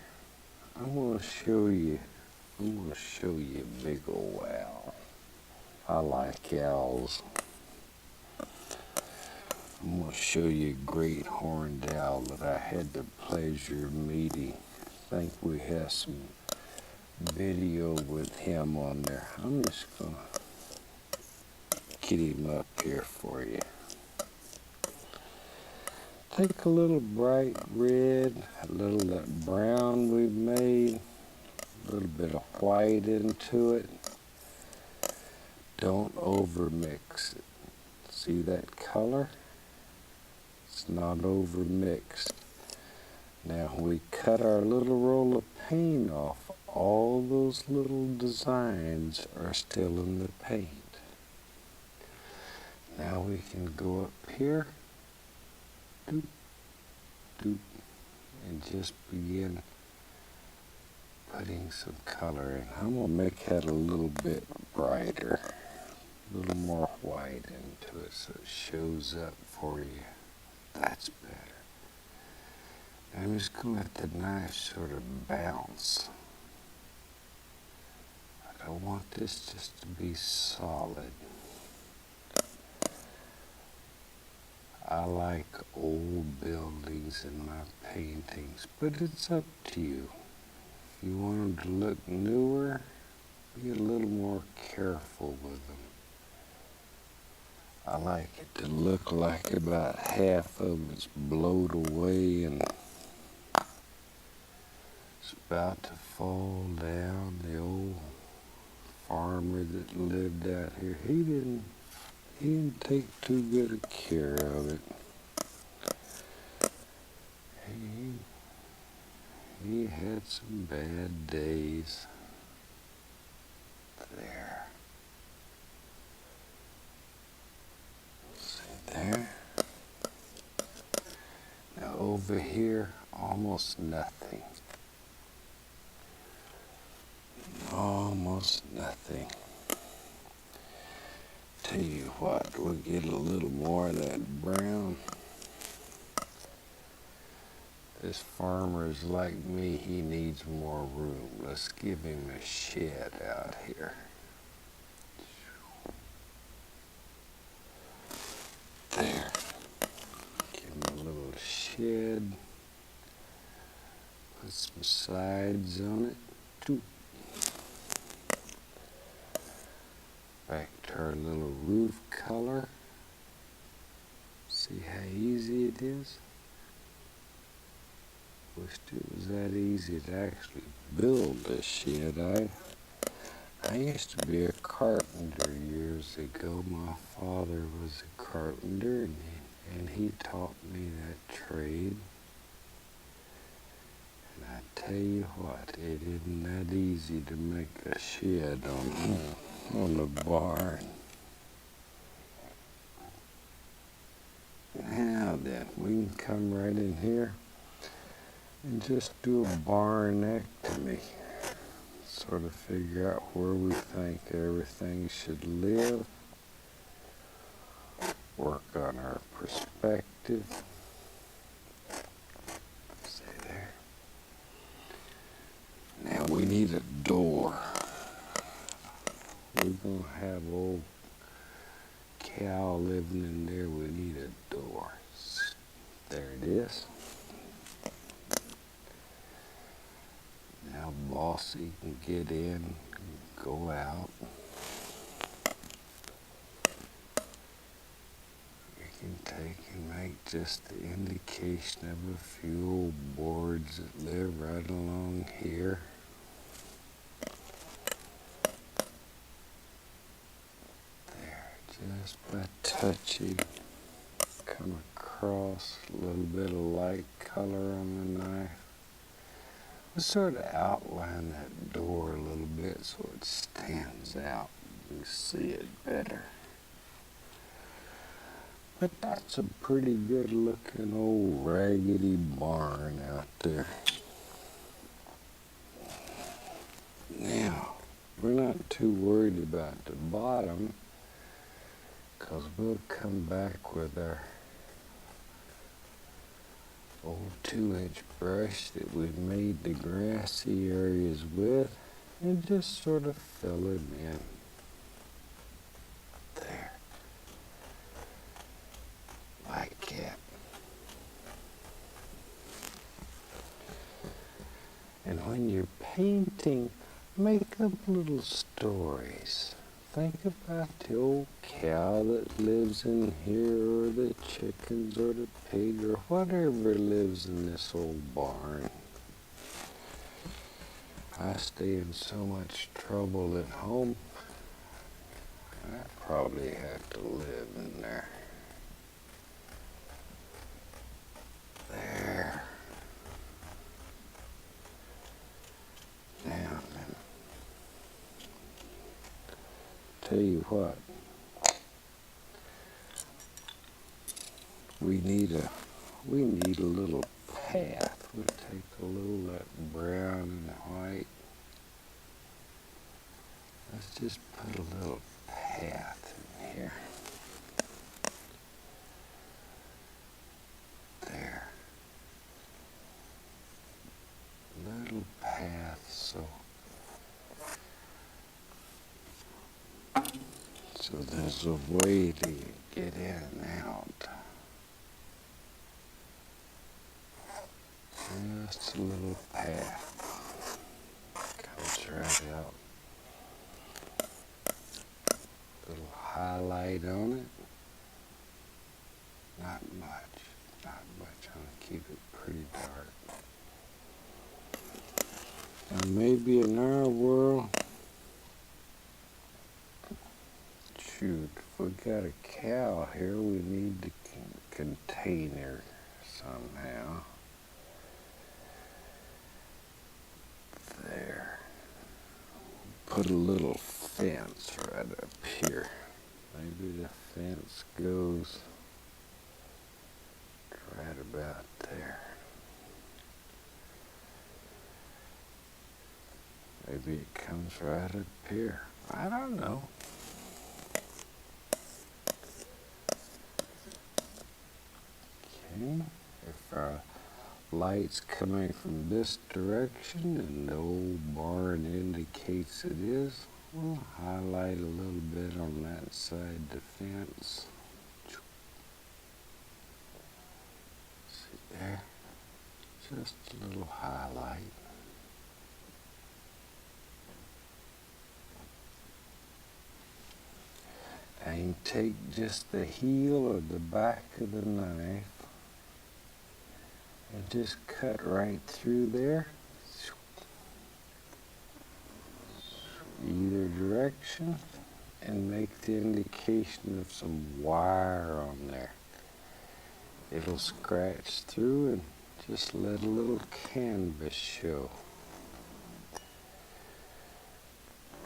I'm gonna show you a big old owl. I like owls. I'm gonna show you a great horned owl that I had the pleasure of meeting. I think we have some video with him on there. I'm just gonna get him up here for you. Take a little bright red, a little of that brown we've made, a little bit of white into it. Don't overmix it. See that color? It's not overmixed. Now we cut our little roll of paint off. All those little designs are still in the paint. Now we can go up here, doop, doop, and just begin putting some color in. I'm going to make that a little bit brighter, a little more white into it so it shows up for you. That's better. I'm just going to let the knife sort of bounce. I don't want this just to be solid. I like old buildings in my paintings, but it's up to you. If you want them to look newer, be a little more careful with them. I like it to look like about half of it's blowed away and it's about to fall down. The old farmer that lived out here, he didn't take too good a care of it. He had some bad days. There. See there? Now over here, almost nothing. Almost nothing. Tell you what, we'll get a little more of that brown. This farmer's like me, he needs more room. Let's give him a shed out here. There. Give him a little shed. Put some sides on it. Two. Back to our little roof color. See how easy it is? Wished it was that easy to actually build this shed. I used to be a carpenter years ago. My father was a carpenter, and he taught me that trade. And I tell you what, it isn't that easy to make a shed on the barn. Now then, we can come right in here and just do a barnectomy. Sort of figure out where we think everything should live. Work on our perspective. See there. Now we need a door. We're gonna have old cow living in there. We need a door. There it is. Now Bossy can get in and go out. We can take and make just the indication of a few old boards that live right along here. There, just by touching, come across a little bit of light color on the knife. We'll sort of outline that door a little bit so it stands out. You can see it better. But that's a pretty good looking old raggedy barn out there. Now, we're not too worried about the bottom because we'll come back with our old 2-inch brush that we made the grassy areas with and just sort of fill them in. There. Like that. And when you're painting, make up little stories. Think about the old cow that lives in here, or the chickens, or the pig, or whatever lives in this old barn. I stay in so much trouble at home, I probably have to live in there. There. Now then. Tell you what, we need a little path. We'll take a little of that brown and white. Let's just put a little path in here. There. Little path so there's a way to get in and out. Just a little path. Comes right out. Little highlight on it. Not much. I'm gonna keep it pretty dark. And maybe in our world, shoot, if we got a cow here, we need the container somehow. There. Put a little fence right up here. Maybe the fence goes right about there. Maybe it comes right up here. I don't know. Okay. If our light's coming from this direction and the old barn indicates it is, we'll highlight a little bit on that side of the fence. See there? Just a little highlight. And take just the heel or the back of the knife and just cut right through there. Either direction, and make the indication of some wire on there. It'll scratch through and just let a little canvas show.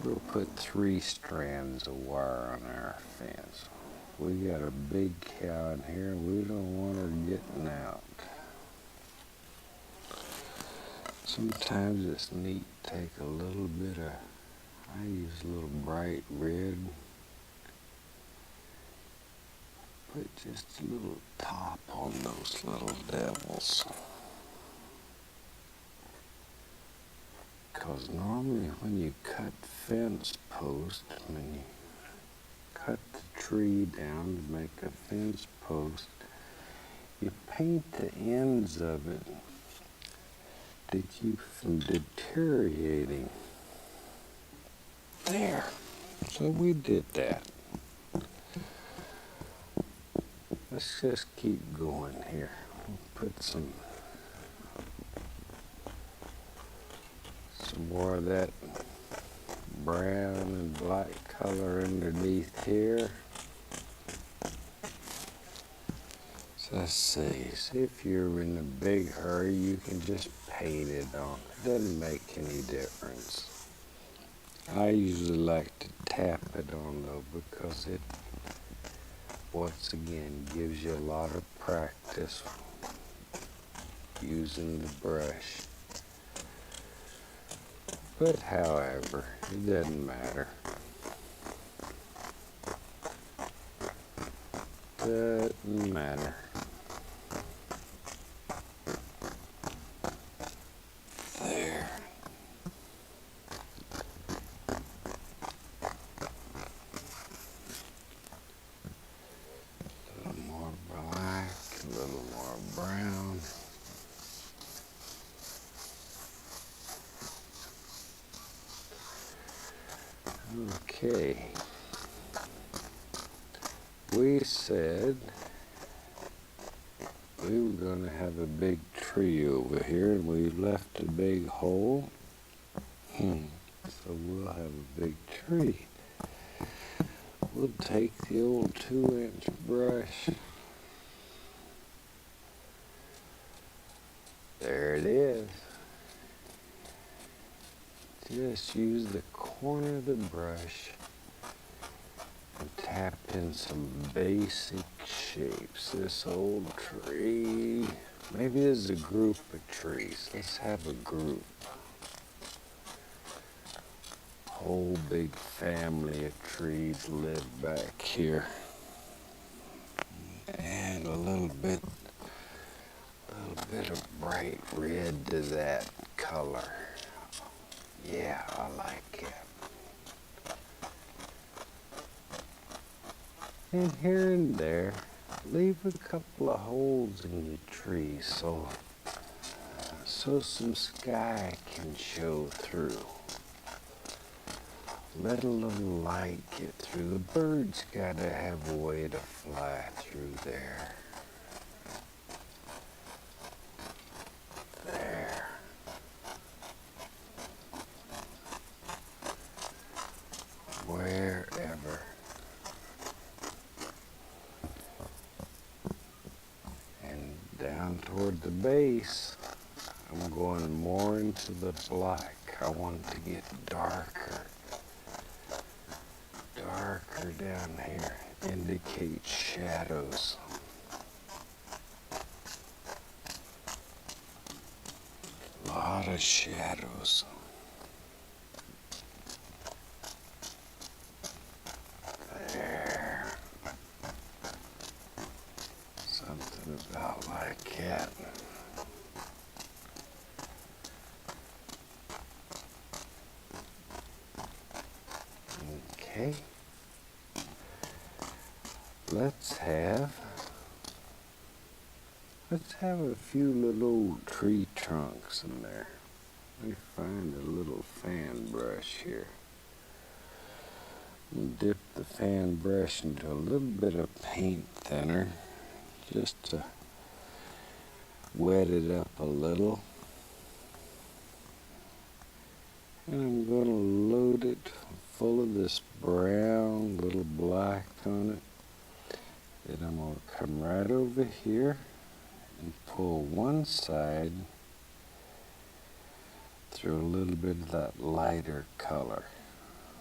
We'll put 3 strands of wire on our fence. We got a big cow in here and we don't want her getting out. Sometimes it's neat to take a little bit of, I use a little bright red. Put just a little top on those little devils. Because normally when you cut fence posts, when you cut the tree down to make a fence post, you paint the ends of it to keep from deteriorating. There. So we did that. Let's just keep going here. We'll put some more of that brown and black color underneath here. So let's see if you're in a big hurry, you can just paint it on. It doesn't make any difference. I usually like to tap it on though, because it, once again, gives you a lot of practice using the brush. But however, it doesn't matter. Doesn't matter. There. A little more black, a little more brown. Okay. We said we were going to have a big tree over here, and we left a big hole. So we'll have a big tree. We'll take the old 2-inch brush. There it is. Just use the corner of the brush and tap in some basic shapes. This old tree, maybe this is a group of trees. Let's have a group. Whole big family of trees live back here. And a little bit of bright red to that color. Yeah, I like it. And here and there, leave a couple of holes in the tree so some sky can show through. Let a little light get through. The birds gotta have a way to fly through there. There. Wherever. And down toward the base, I'm going more into the black. I want it to get darker. Darker down here. Indicates shadows. A lot of shadows. Okay. Let's have a few little old tree trunks in there. Let me find a little fan brush here. Dip the fan brush into a little bit of paint thinner just to wet it up a little. And I'm going to load it full of this brown, little black on it. Then I'm going to come right over here and pull one side through a little bit of that lighter color.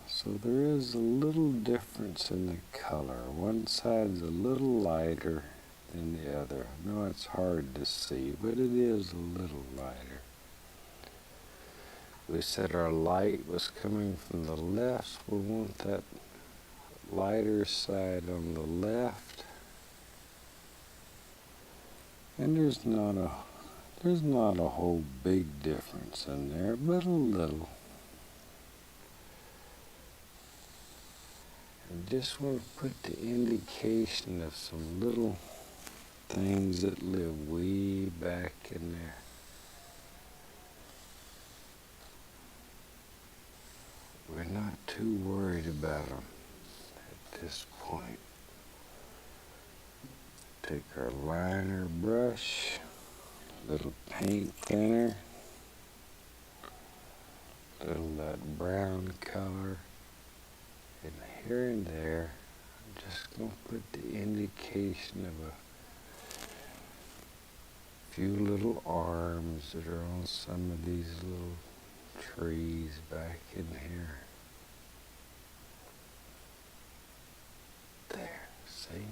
So there is a little difference in the color. One side's a little lighter than the other. I know it's hard to see, but it is a little lighter. We said our light was coming from the left, so we want that lighter side on the left. And there's not a whole big difference in there, but a little. I just want to put the indication of some little things that live way back in there. We're not too worried about them at this point. Take our liner brush, little paint thinner, little that brown color, and here and there, I'm just going to put the indication of a few little arms that are on some of these little trees back in here. There, see?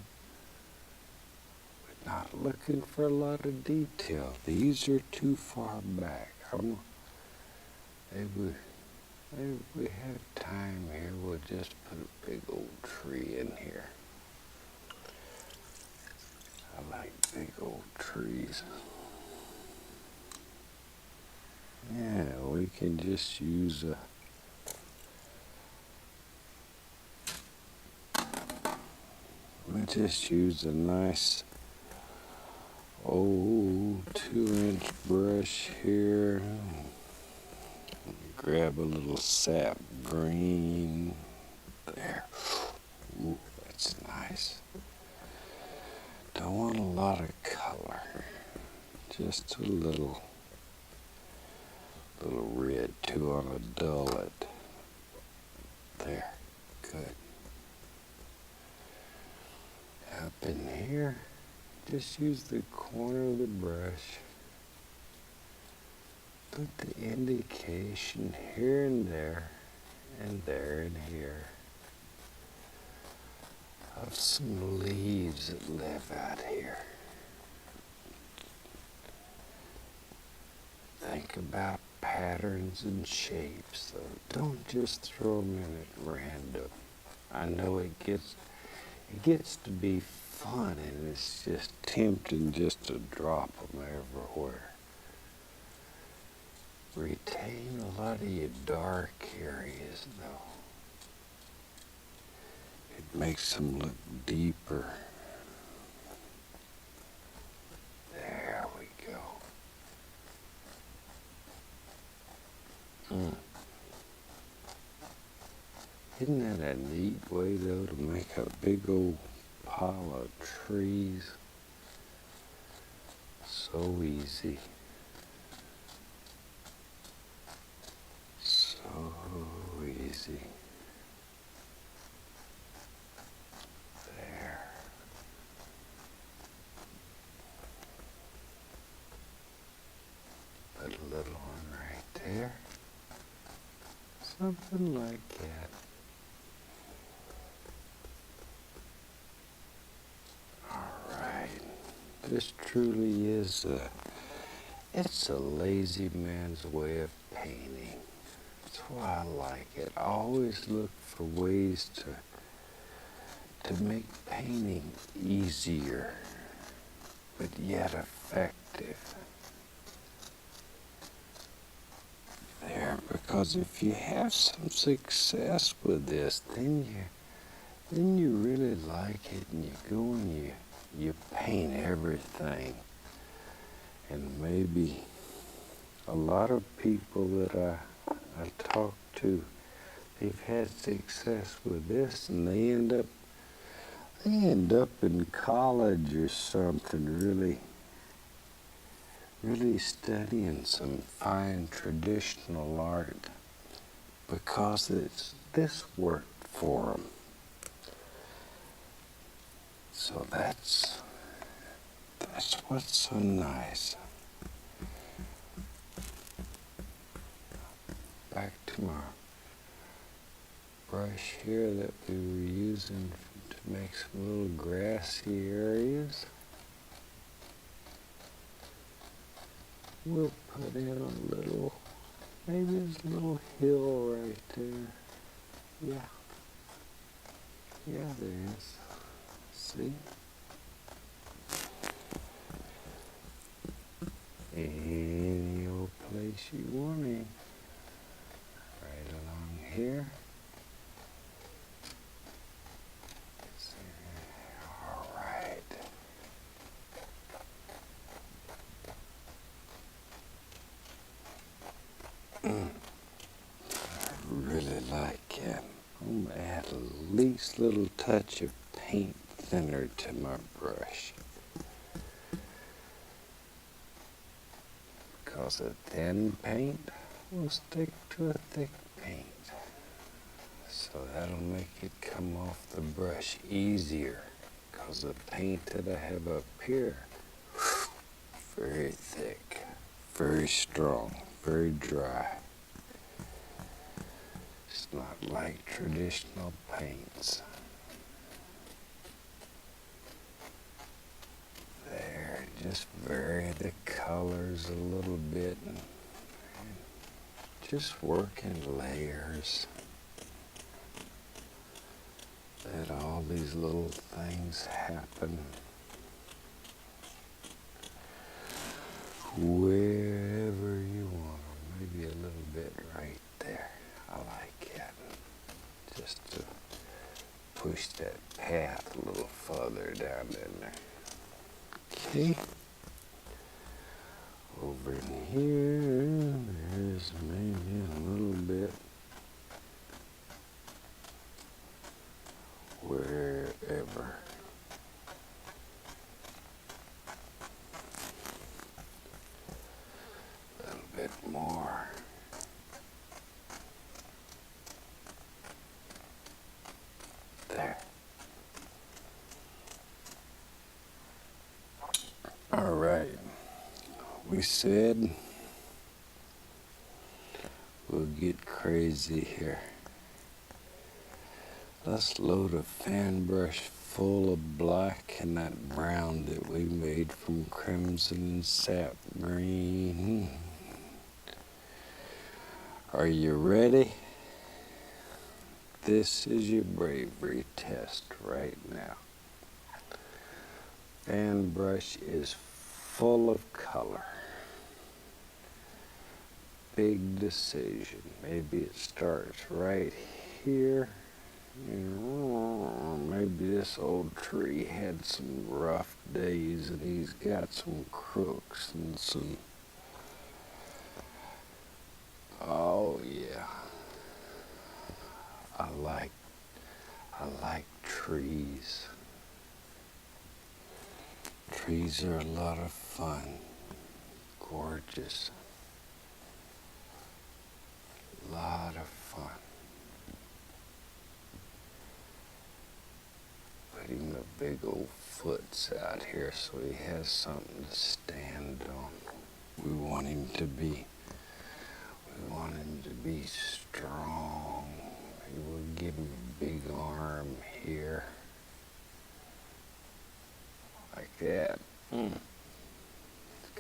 We're not looking for a lot of detail. These are too far back. Maybe we have time here, we'll just put a big old tree in here. I like big old trees. Yeah, we can just use a nice old 2-inch brush here. Grab a little sap green. There. Ooh, that's nice. Don't want a lot of color. Just a little red too on a dullet. There. Good. Up in here, just use the corner of the brush. Put the indication here and there and here of some leaves that live out here. Think about patterns and shapes, though. Don't just throw them in at random. I know it gets to be fun, and it's just tempting just to drop them everywhere. Retain a lot of your dark areas, though. It makes them look deeper. There we go. Isn't that a neat way, though, to make a big old pile of trees? So easy. So easy. There. Put a little one right there. Something like that. This truly is it's a lazy man's way of painting. That's why I like it. I always look for ways to make painting easier, but yet effective. There, Because if you have some success with this, then you really like it, and you go and you paint everything. And maybe a lot of people that I talk to, they've had success with this, and they end up in college or something, really studying some fine traditional art, because this worked for them. So that's what's so nice. Back to my brush here that we were using to make some little grassy areas. We'll put in a little, maybe there's a little hill right there. Yeah, there is. See? Any old place you want it. Right along here. All right. I really like it. I'm gonna add a least little touch of paint thinner to my brush. Because a thin paint will stick to a thick paint. So that'll make it come off the brush easier. Because the paint that I have up here, very thick, very strong, very dry. It's not like traditional paints. There, just vary the colors a little bit and just work in layers. Let all these little things happen wherever you want them. Maybe a little bit right there. I like it. Just to push that path a little further down in there. Okay. Over in here, there's maybe a little bit wherever. A little bit more. There. All right. We said we'll get crazy here. Let's load a fan brush full of black and that brown that we made from crimson and sap green. Are you ready? This is your bravery test right now. Fan brush is full of color. Big decision. Maybe it starts right here. Maybe this old tree had some rough days and he's got some crooks and some... Oh yeah. I like trees. Trees are a lot of fun. Gorgeous. Lot of fun. Put him a big old foots out here so he has something to stand on. We want him to be strong. We will give him a big arm here. Like that.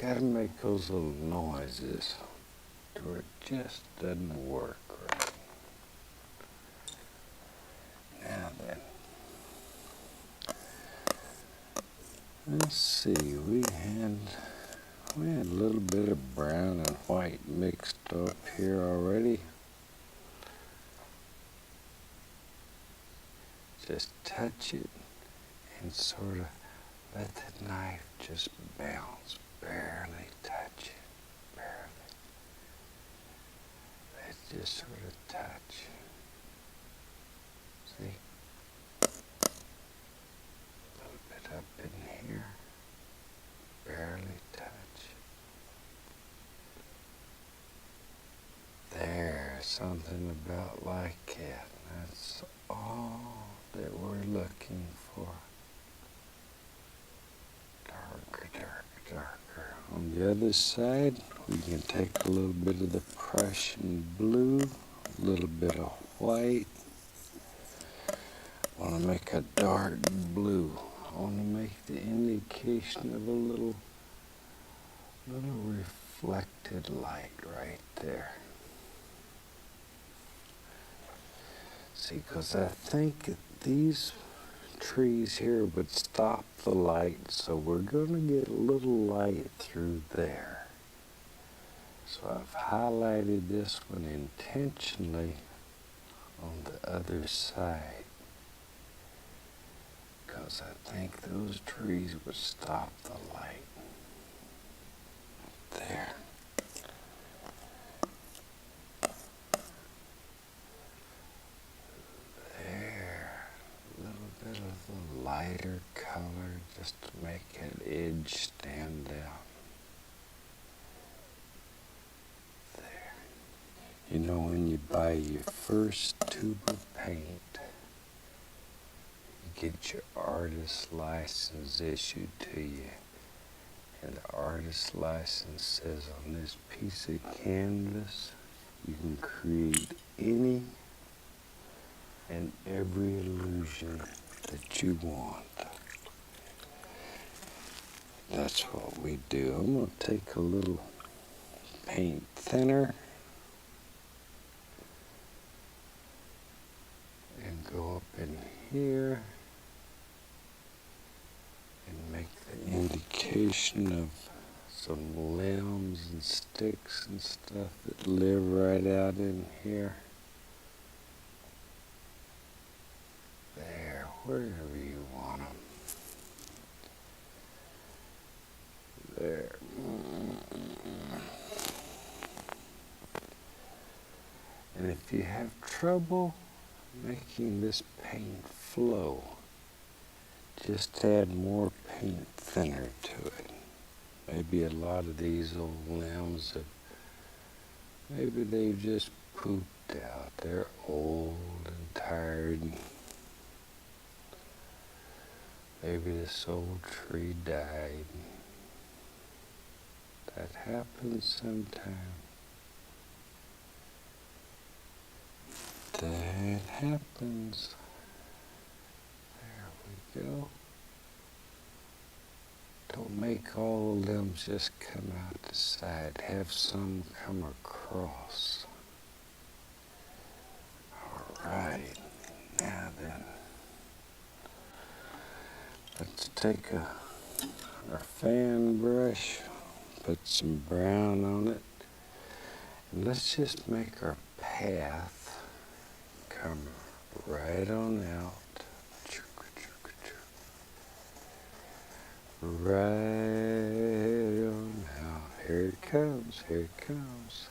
Gotta make those little noises or it just doesn't work right. Now then, let's see, we had a little bit of brown and white mixed up here already. just touch it and sort of let the knife just bounce, barely touch it, barely. Let just sort of touch. See? A little bit up in here, barely touch. There's something about like it. That's all that we're looking for. Darker, darker, darker. On the other side, we can take a little bit of the Prussian blue, a little bit of white. I want to make a dark blue. I want to make the indication of a little reflected light right there. See, because I think that these trees here would stop the light, so we're going to get a little light through there. So I've highlighted this one intentionally on the other side, because I think those trees would stop the light. There. Lighter color just to make an edge stand out. There. You know, when you buy your first tube of paint, you get your artist license issued to you. And the artist license says on this piece of canvas, you can create any and every illusion that you want. That's what we do. I'm going to take a little paint thinner and go up in here and make the indication of some limbs and sticks and stuff that live right out in here. There, wherever you want them. There. And if you have trouble making this paint flow, just add more paint thinner to it. Maybe a lot of these old limbs maybe they've just pooped out. They're old and tired. Maybe this old tree died. That happens sometime. That happens. There we go. Don't make all the limbs just come out the side. Have some come across. All right. Now then. Let's take our fan brush, put some brown on it, and let's just make our path come right on out. Right on out. Here it comes, here it comes.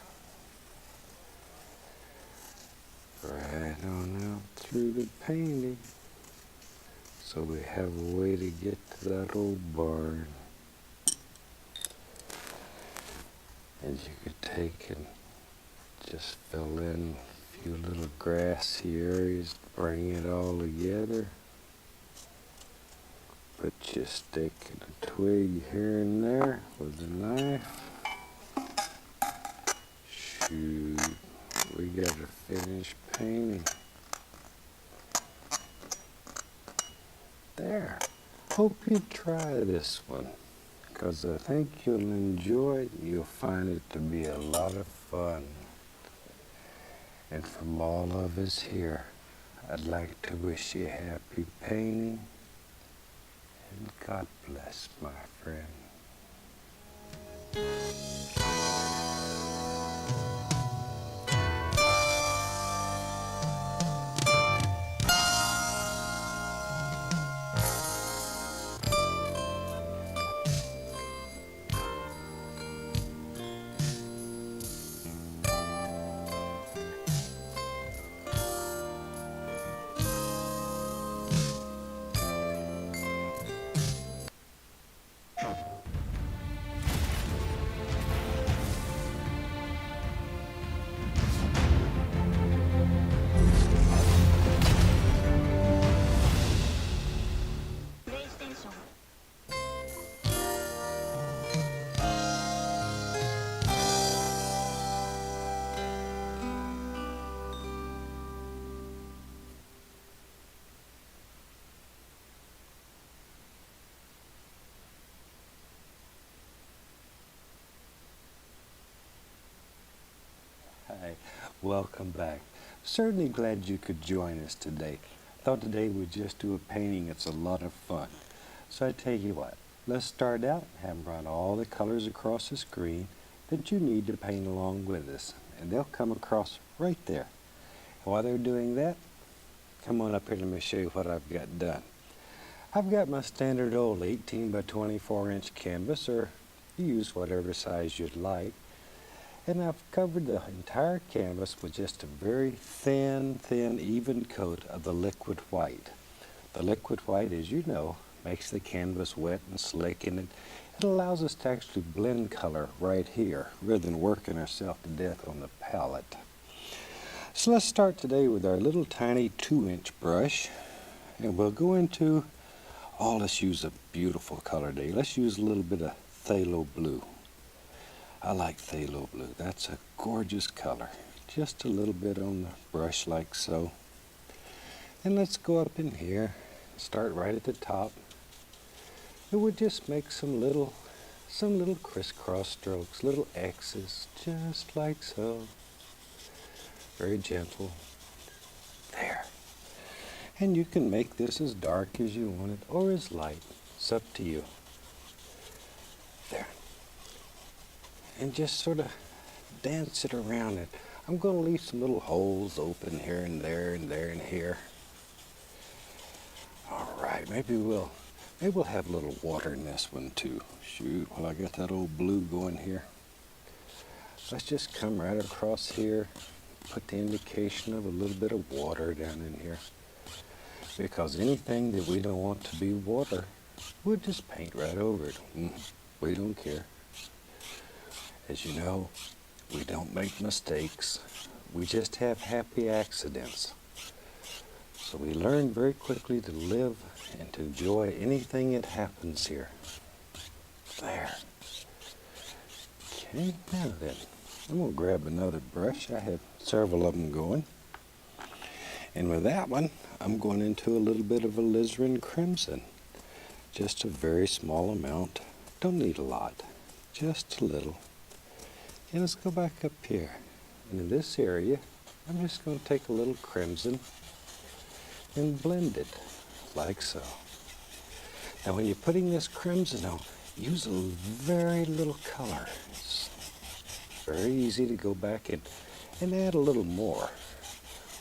Right on out through the painting. So we have a way to get to that old barn. And you could take and just fill in a few little grassy areas, bring it all together. Put your stick and a twig here and there with a knife. Shoot, we got to finish painting. There. Hope you try this one, because I think you'll enjoy it. You'll find it to be a lot of fun. And from all of us here, I'd like to wish you happy painting, and God bless, my friend. welcome back. Certainly glad you could join us today. Thought today we'd just do a painting. It's a lot of fun. So I tell you what, let's start out and have run all the colors across the screen that you need to paint along with us. And they'll come across right there. While they're doing that, come on up here and let me show you what I've got done. I've got my standard old 18 by 24 inch canvas, or you use whatever size you'd like. And I've covered the entire canvas with just a very thin, even coat of the liquid white. The liquid white, as you know, makes the canvas wet and slick, and it allows us to actually blend color right here, rather than working ourselves to death on the palette. So let's start today with our little tiny 2-inch brush, and we'll go into, let's use a beautiful color today. Let's use a little bit of phthalo blue. I like phthalo blue. That's a gorgeous color. Just a little bit on the brush like so. And let's go up in here, start right at the top. And we'll just make some little crisscross strokes, little X's, just like so. Very gentle. There. And you can make this as dark as you want it, or as light. It's up to you. There. And just sort of dance it around it. I'm going to leave some little holes open here and there and there and here. All right, maybe we'll have a little water in this one too. Shoot, well, I got that old blue going here. Let's just come right across here, put the indication of a little bit of water down in here. Because anything that we don't want to be water, we'll just paint right over it. We don't care. As you know, we don't make mistakes. We just have happy accidents. So we learn very quickly to live and to enjoy anything that happens here. There. Okay, now then, I'm going to grab another brush. I have several of them going. And with that one, I'm going into a little bit of alizarin crimson. Just a very small amount. Don't need a lot. Just a little. And let's go back up here. And in this area, I'm just going to take a little crimson and blend it like so. Now when you're putting this crimson on, use a very little color. It's very easy to go back and add a little more.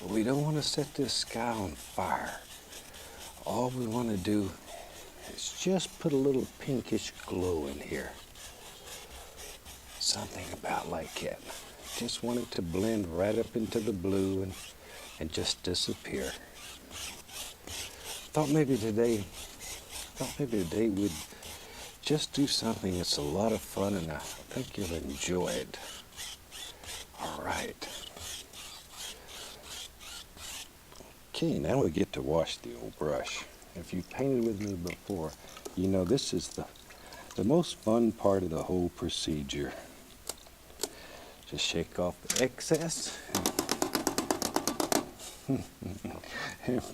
But we don't want to set this sky on fire. All we want to do is just put a little pinkish glow in here. Something about like that. Just want it to blend right up into the blue and just disappear. Thought maybe today we'd just do something that's a lot of fun, and I think you'll enjoy it. All right. Okay, now we get to wash the old brush. If you've painted with me before, you know this is the most fun part of the whole procedure. Just shake off the excess and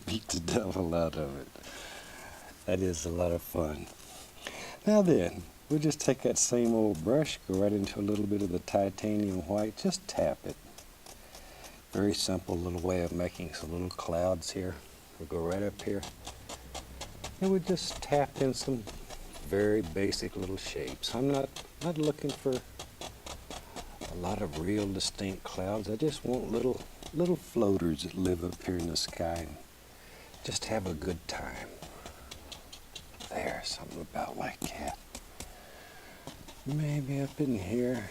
beat the devil out of it. That is a lot of fun. Now then, we'll just take that same old brush, go right into a little bit of the titanium white, just tap it. Very simple little way of making some little clouds here. We'll go right up here and we'll just tap in some very basic little shapes. I'm not looking for a lot of real distinct clouds. I just want little floaters that live up here in the sky and just have a good time. There, something about like that. Maybe up in here.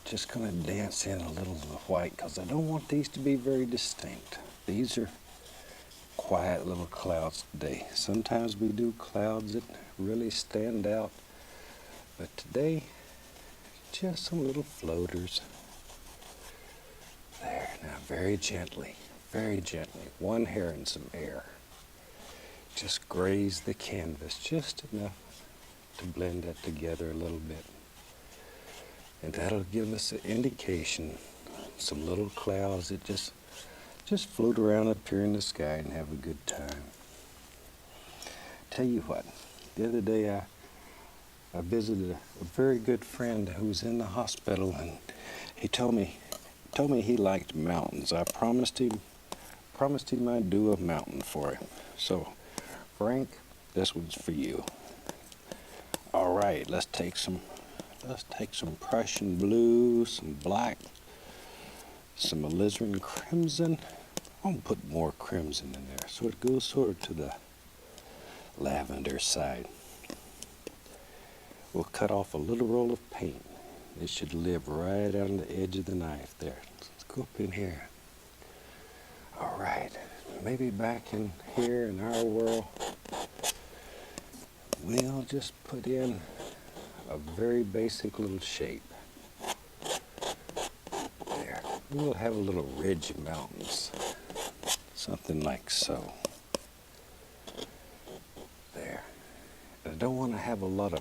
Just gonna dance in a little of the white because I don't want these to be very distinct. These are quiet little clouds today. Sometimes we do clouds that really stand out, but today, just some little floaters. There, now very gently, one hair and some air. Just graze the canvas just enough to blend that together a little bit. And that'll give us an indication, some little clouds that just float around up here in the sky and have a good time. Tell you what, the other day I visited a very good friend who was in the hospital, He told me he liked mountains. I promised him I'd do a mountain for him. So, Frank, this one's for you. All right, let's take some Prussian blue, some black, some alizarin crimson. I'm gonna put more crimson in there, so it goes sort of to the lavender side. We'll cut off a little roll of paint. It should live right on the edge of the knife there. Let's go up in here. All right, maybe back in here in our world, we'll just put in a very basic little shape. There, we'll have a little ridge of mountains, something like so. There, I don't want to have a lot of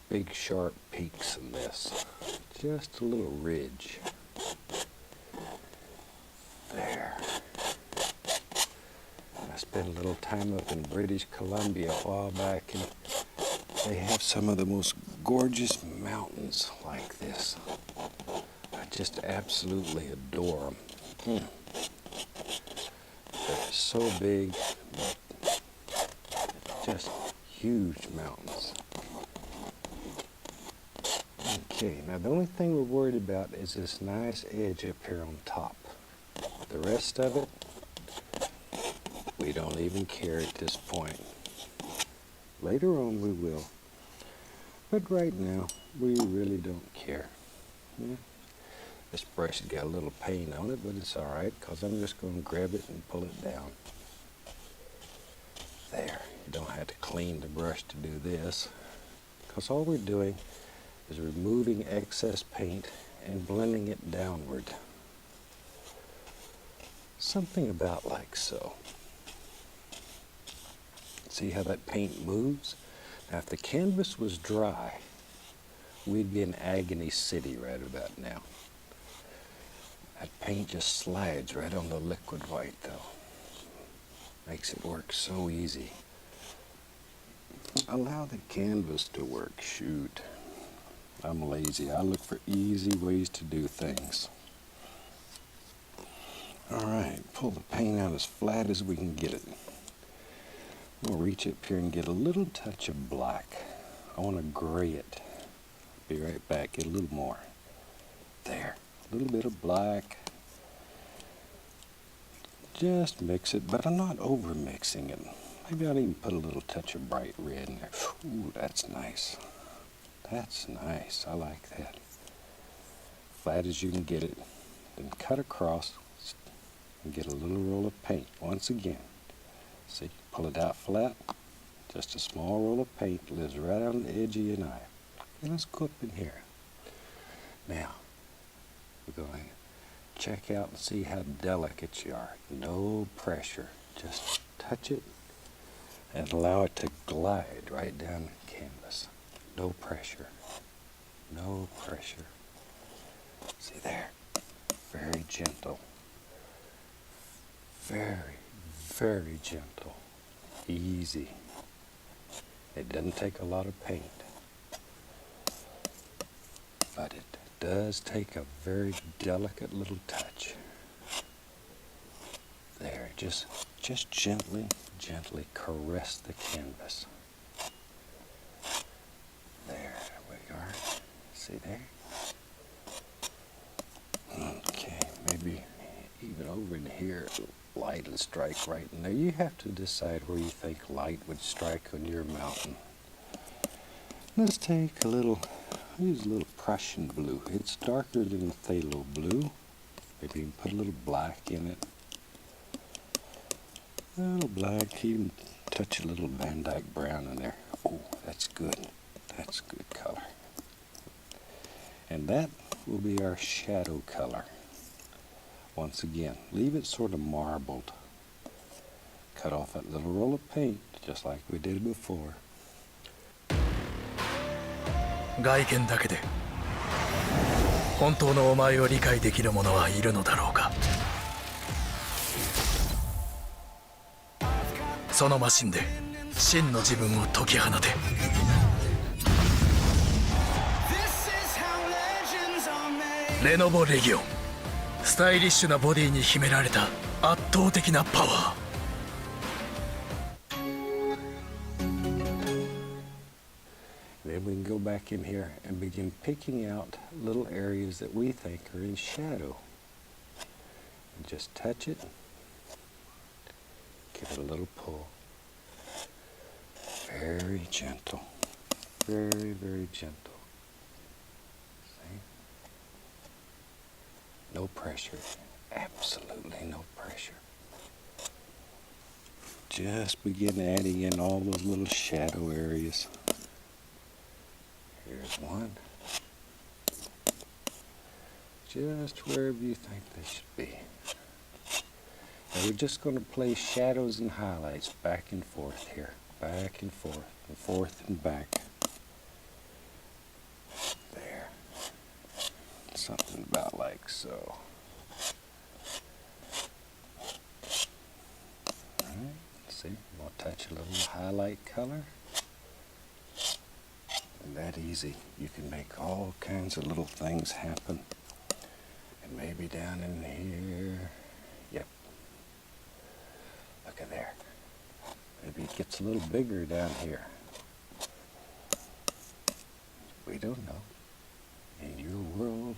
big sharp peaks in this, just a little ridge. There. I spent a little time up in British Columbia a while back, and they have some of the most gorgeous mountains like this. I just absolutely adore them. They're so big, just huge mountains. Okay, now the only thing we're worried about is this nice edge up here on top. The rest of it, we don't even care at this point. Later on we will. But right now, we really don't care. Yeah. This brush has got a little paint on it, but it's all right, because I'm just going to grab it and pull it down. There. You don't have to clean the brush to do this, because all we're doing is removing excess paint and blending it downward. Something about like so. See how that paint moves? Now if the canvas was dry, we'd be in Agony City right about now. That paint just slides right on the liquid white though. Makes it work so easy. Allow the canvas to work, shoot. I'm lazy. I look for easy ways to do things. All right, pull the paint out as flat as we can get it. We'll reach up here and get a little touch of black. I want to gray it. Be right back, get a little more. There, a little bit of black. Just mix it, but I'm not over mixing it. Maybe I'll even put a little touch of bright red in there. Ooh, that's nice. That's nice, I like that. Flat as you can get it. Then cut across and get a little roll of paint. Once again, see, pull it out flat. Just a small roll of paint lives right on the edge of your knife. And let's go up in here. Now, we're going to check out and see how delicate you are. No pressure. Just touch it and allow it to glide right down the canvas. No pressure. No pressure. See there? Very gentle. Very, very gentle. Easy. It doesn't take a lot of paint. But it does take a very delicate little touch. There, just gently, gently caress the canvas. There we are. See there? Okay, maybe even over in here, light will strike right in there. You have to decide where you think light would strike on your mountain. Let's take a little, use a little Prussian blue. It's darker than the phthalo blue. Maybe you can put a little black in it. A little black, even touch a little Van Dyke brown in there. Oh, that's good. That's good color. And that will be our shadow color. Once again, leave it sort of marbled. Cut off that little roll of paint, just like we did before. 外見だけで本当のお前を理解できる者はいるのだろうか。そのマシンで真の自分を解き放て。This is how legends are made. レノボレギオン。スタイリッシュなボディに秘められた圧倒的なパワー。Then we can go back in here and begin picking out little areas that we think are in shadow. And just touch it, give it a little pull. Very gentle, very, very gentle. See? No pressure, absolutely no pressure. Just begin adding in all those little shadow areas. Here's one. Just wherever you think they should be. Now we're just going to place shadows and highlights back and forth here. Back and forth and back. There. Something about like so. Alright, see, we'll touch a little highlight color. And that easy. You can make all kinds of little things happen. And maybe down in here. Yep. Look at there. Maybe it gets a little bigger down here. We don't know. In your world,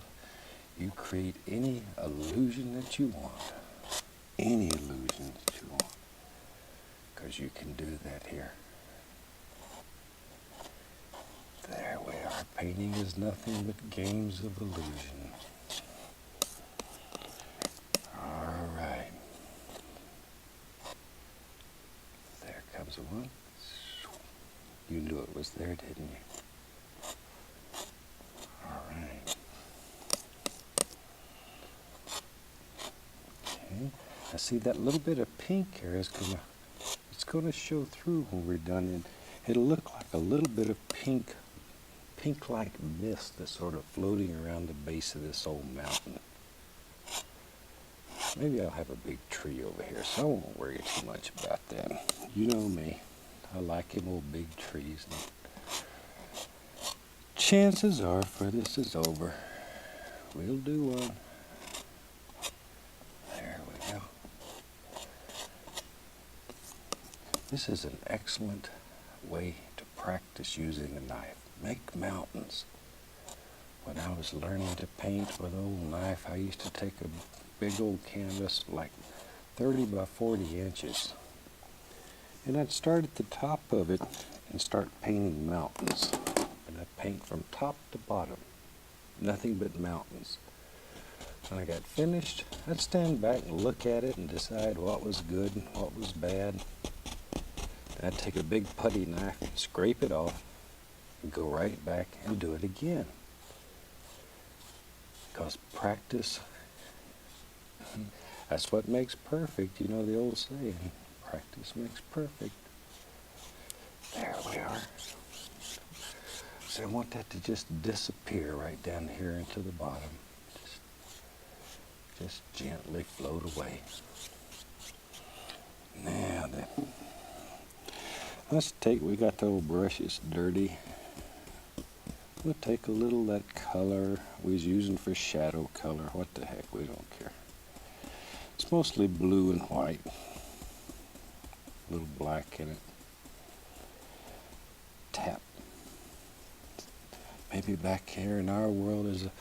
you create any illusion that you want. Any illusion that you want. Because you can do that here. There we are. Painting is nothing but games of illusion. All right. There comes one. You knew it was there, didn't you? All right. Okay. Now see that little bit of pink here is it's gonna show through when we're done, and it'll look like a little bit of pink-like mist that's sort of floating around the base of this old mountain. Maybe I'll have a big tree over here, so I won't worry too much about that. You know me. I like them old big trees. Chances are, for this is over, we'll do one. There we go. This is an excellent way to practice using a knife. Make mountains. When I was learning to paint with an old knife, I used to take a big old canvas, like 30 by 40 inches. And I'd start at the top of it and start painting mountains. And I'd paint from top to bottom. Nothing but mountains. When I got finished, I'd stand back and look at it and decide what was good and what was bad. And I'd take a big putty knife and scrape it off and go right back and do it again. Because practice, that's what makes perfect. You know the old saying, practice makes perfect. There we are. So I want that to just disappear right down here into the bottom. Just gently float away. Now then, we got the old brushes dirty. We'll take a little of that color we was using for shadow color. What the heck, we don't care. It's mostly blue and white. A little black in it. Tap. Maybe back here in our world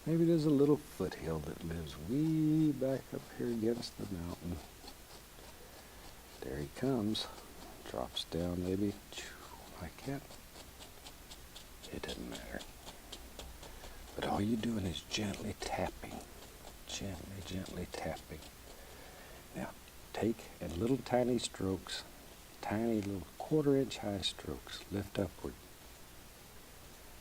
maybe there's a little foothill that lives way back up here against the mountain. There he comes. Drops down maybe like that. It doesn't matter. But all you're doing is gently tapping. Gently tapping. Now, take in little tiny strokes, tiny little 1/4 inch high strokes, lift upward.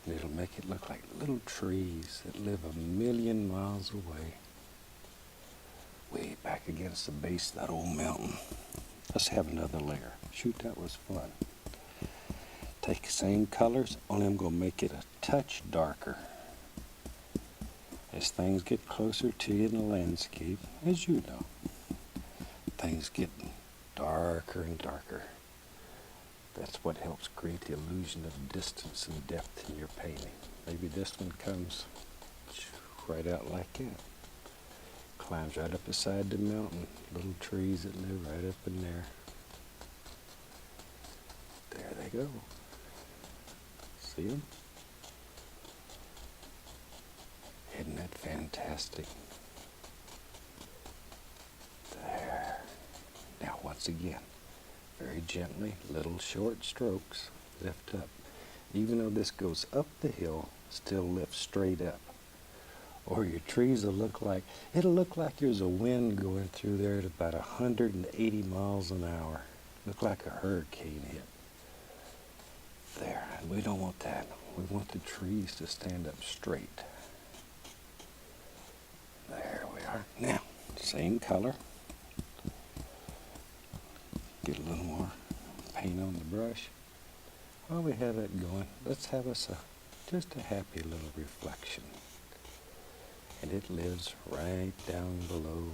And it'll make it look like little trees that live 1,000,000 miles away. Way back against the base of that old mountain. Let's have another layer. Shoot, that was fun. Take the same colors, only I'm going to make it a touch darker. As things get closer to you in the landscape, as you know, things get darker and darker. That's what helps create the illusion of distance and depth in your painting. Maybe this one comes right out like that. Climbs right up beside the mountain. Little trees that live right up in there. There they go. See them? Isn't that fantastic? There. Now once again, very gently, little short strokes, lift up. Even though this goes up the hill, still lift straight up. Or your trees will look like, it'll look like there's a wind going through there at about 180 miles an hour. Look like a hurricane hit. There, and we don't want that. We want the trees to stand up straight. There we are. Now, same color. Get a little more paint on the brush. While we have that going, let's have us just a happy little reflection. And it lives right down below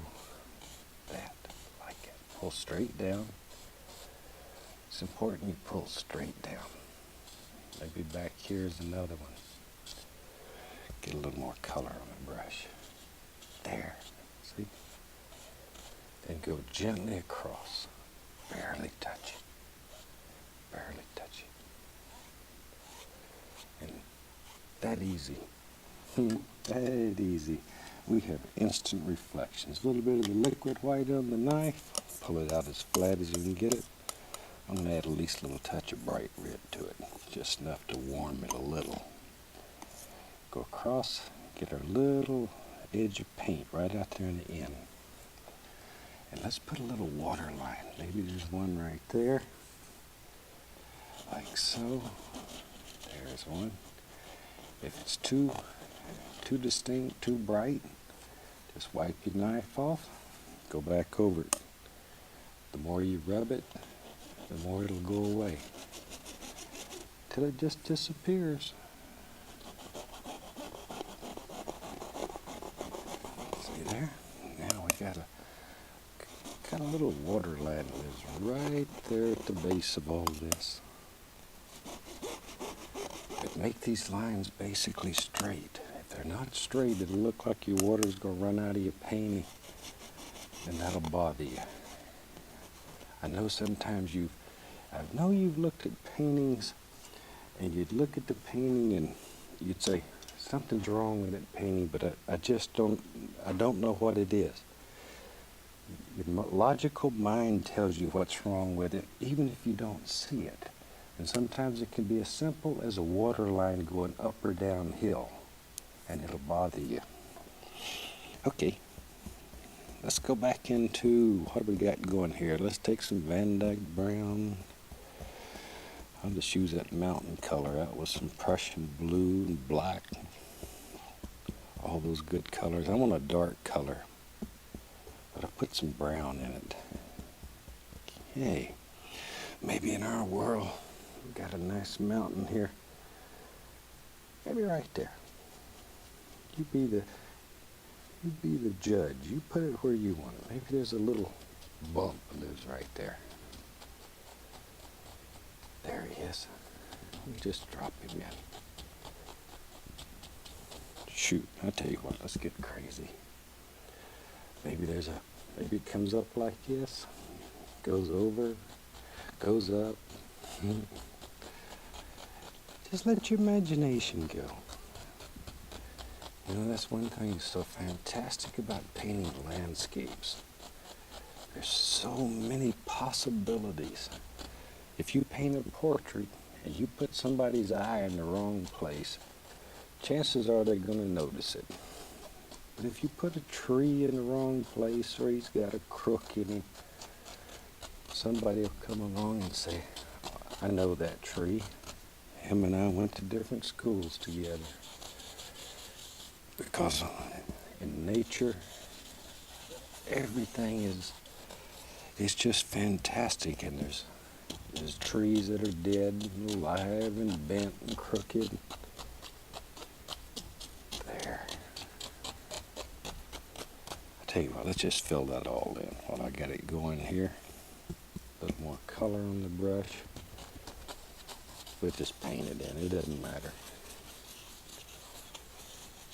that, like it. Pull straight down. It's important you pull straight down. Maybe back here's another one. Get a little more color on the brush. There, see? Then go gently across. Barely touch it. Barely touch it. And that easy. That easy. We have instant reflections. A little bit of the liquid white on the knife. Pull it out as flat as you can get it. I'm going to add at least a little touch of bright red to it. Just enough to warm it a little. Go across. Get our little edge of paint right out there in the end. And let's put a little water line. Maybe there's one right there. Like so. There's one. If it's too distinct, too bright, just wipe your knife off, go back over it. The more you rub it, the more it'll go away. Till it just disappears. See there? Now we got a little water line that lives right there at the base of all this. But make these lines basically straight. If they're not straight, it'll look like your water's going to run out of your painting, and that'll bother you. I know sometimes you've looked at paintings, and you'd look at the painting and you'd say, something's wrong with that painting, but I don't know what it is. Your logical mind tells you what's wrong with it, even if you don't see it. And sometimes it can be as simple as a water line going up or downhill, and it'll bother you. Okay, let's go back into what we got going here. Let's take some Van Dyke Brown. I'll just use that mountain color out with some Prussian blue and black. All those good colors. I want a dark color, but I put some brown in it. Okay, maybe in our world, we've got a nice mountain here. Maybe right there. You be the judge. You put it where you want it. Maybe there's a little bump that lives right there. There he is. Let me just drop him in. Shoot, I'll tell you what, let's get crazy. Maybe it comes up like this, goes over, goes up. Just let your imagination go. You know, that's one thing that's so fantastic about painting landscapes. There's so many possibilities. If you paint a portrait and you put somebody's eye in the wrong place, chances are they're going to notice it. But if you put a tree in the wrong place, or he's got a crook in him, somebody will come along and say, I know that tree. Him and I went to different schools together. Because in nature, everything is just fantastic, and there's trees that are dead, and alive, and bent, and crooked. There. I tell you what, let's just fill that all in while I got it going here. A little more color on the brush. We'll just paint it in, it doesn't matter.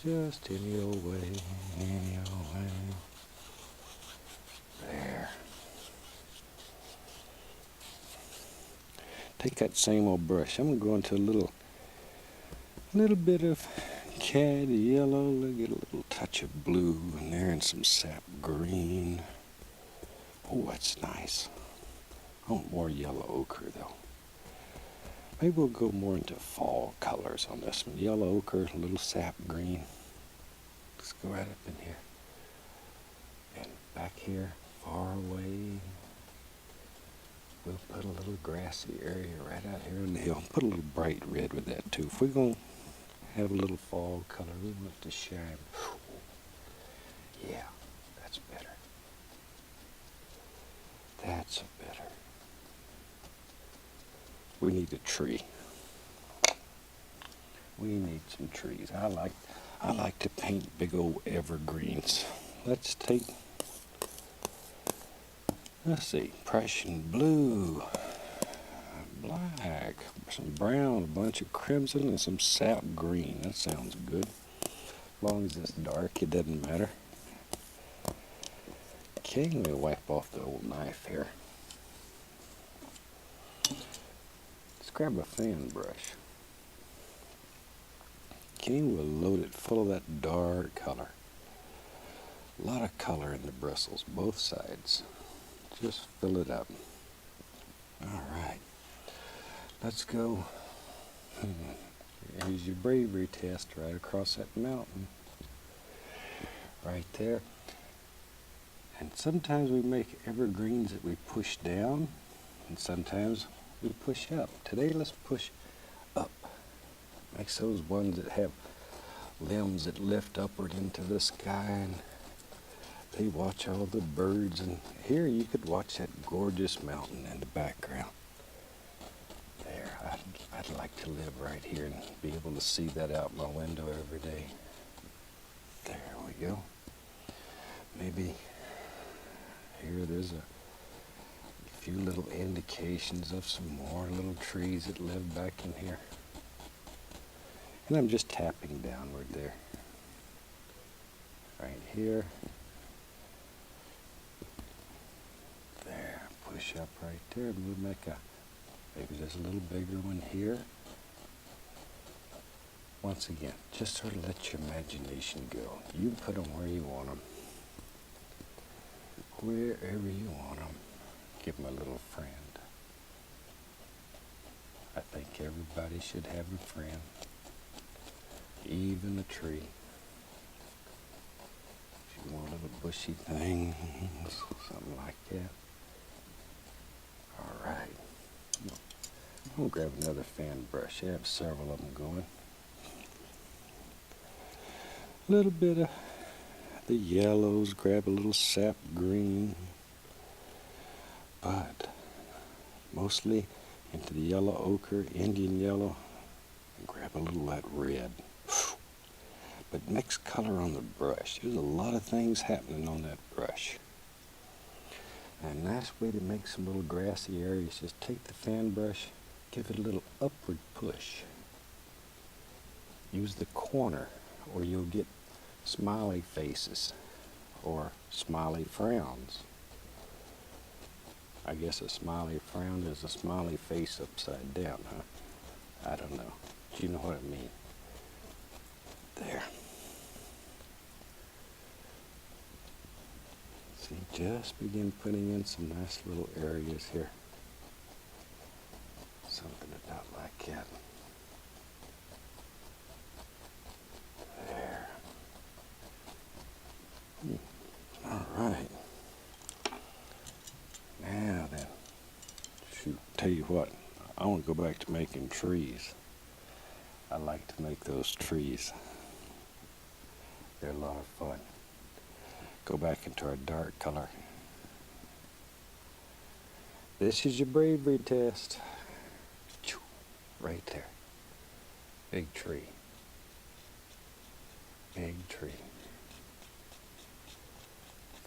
Just any old way, any old way. There. Take that same old brush. I'm gonna go into a little bit of cad yellow. Get a little touch of blue in there and some sap green. Oh, that's nice. I want more yellow ochre though. Maybe we'll go more into fall colors on this one. Yellow ochre, a little sap green. Let's go right up in here. And back here, far away, we'll put a little grassy area right out here on the hill. Put a little bright red with that too. If we're going to have a little fall color, we want it to shine. Yeah, that's better. That's better. We need a tree. We need some trees. I like to paint big old evergreens. Let's see, Prussian blue, black, some brown, a bunch of crimson, and some sap green. That sounds good. As long as it's dark, it doesn't matter. Okay, let me wipe off the old knife here. Let's grab a fan brush. Okay, we'll load it full of that dark color. A lot of color in the bristles, both sides. Just fill it up. All right. Let's go. Here's your bravery test right across that mountain. Right there. And sometimes we make evergreens that we push down, and sometimes we push up. Today, let's push up. Makes those ones that have limbs that lift upward into the sky, and they watch all the birds. And here you could watch that gorgeous mountain in the background. There, I'd like to live right here and be able to see that out my window every day. There we go. Maybe here there's a few little indications of some more little trees that live back in here. And I'm just tapping downward there. Right here. There, push up right there, and we'll make maybe there's a little bigger one here. Once again, just sort of let your imagination go. You put them where you want them. Wherever you want them. Give them a little friend. I think everybody should have a friend. Even a tree. If you want little bushy things, something like that. All right. I'm going to grab another fan brush. I have several of them going. A little bit of the yellows, grab a little sap green, but mostly into the yellow ochre, Indian yellow, and grab a little of that red. But mix color on the brush. There's a lot of things happening on that brush. And a nice way to make some little grassy areas, just take the fan brush, give it a little upward push. Use the corner, or you'll get smiley faces or smiley frowns. I guess a smiley frown is a smiley face upside down, huh? I don't know. Do you know what I mean? There. See, just begin putting in some nice little areas here. Something about like that. There. All right. Now then, shoot, tell you what, I want to go back to making trees. I like to make those trees. They're a lot of fun. Go back into our dark color. This is your bravery test. Right there. Big tree. Big tree.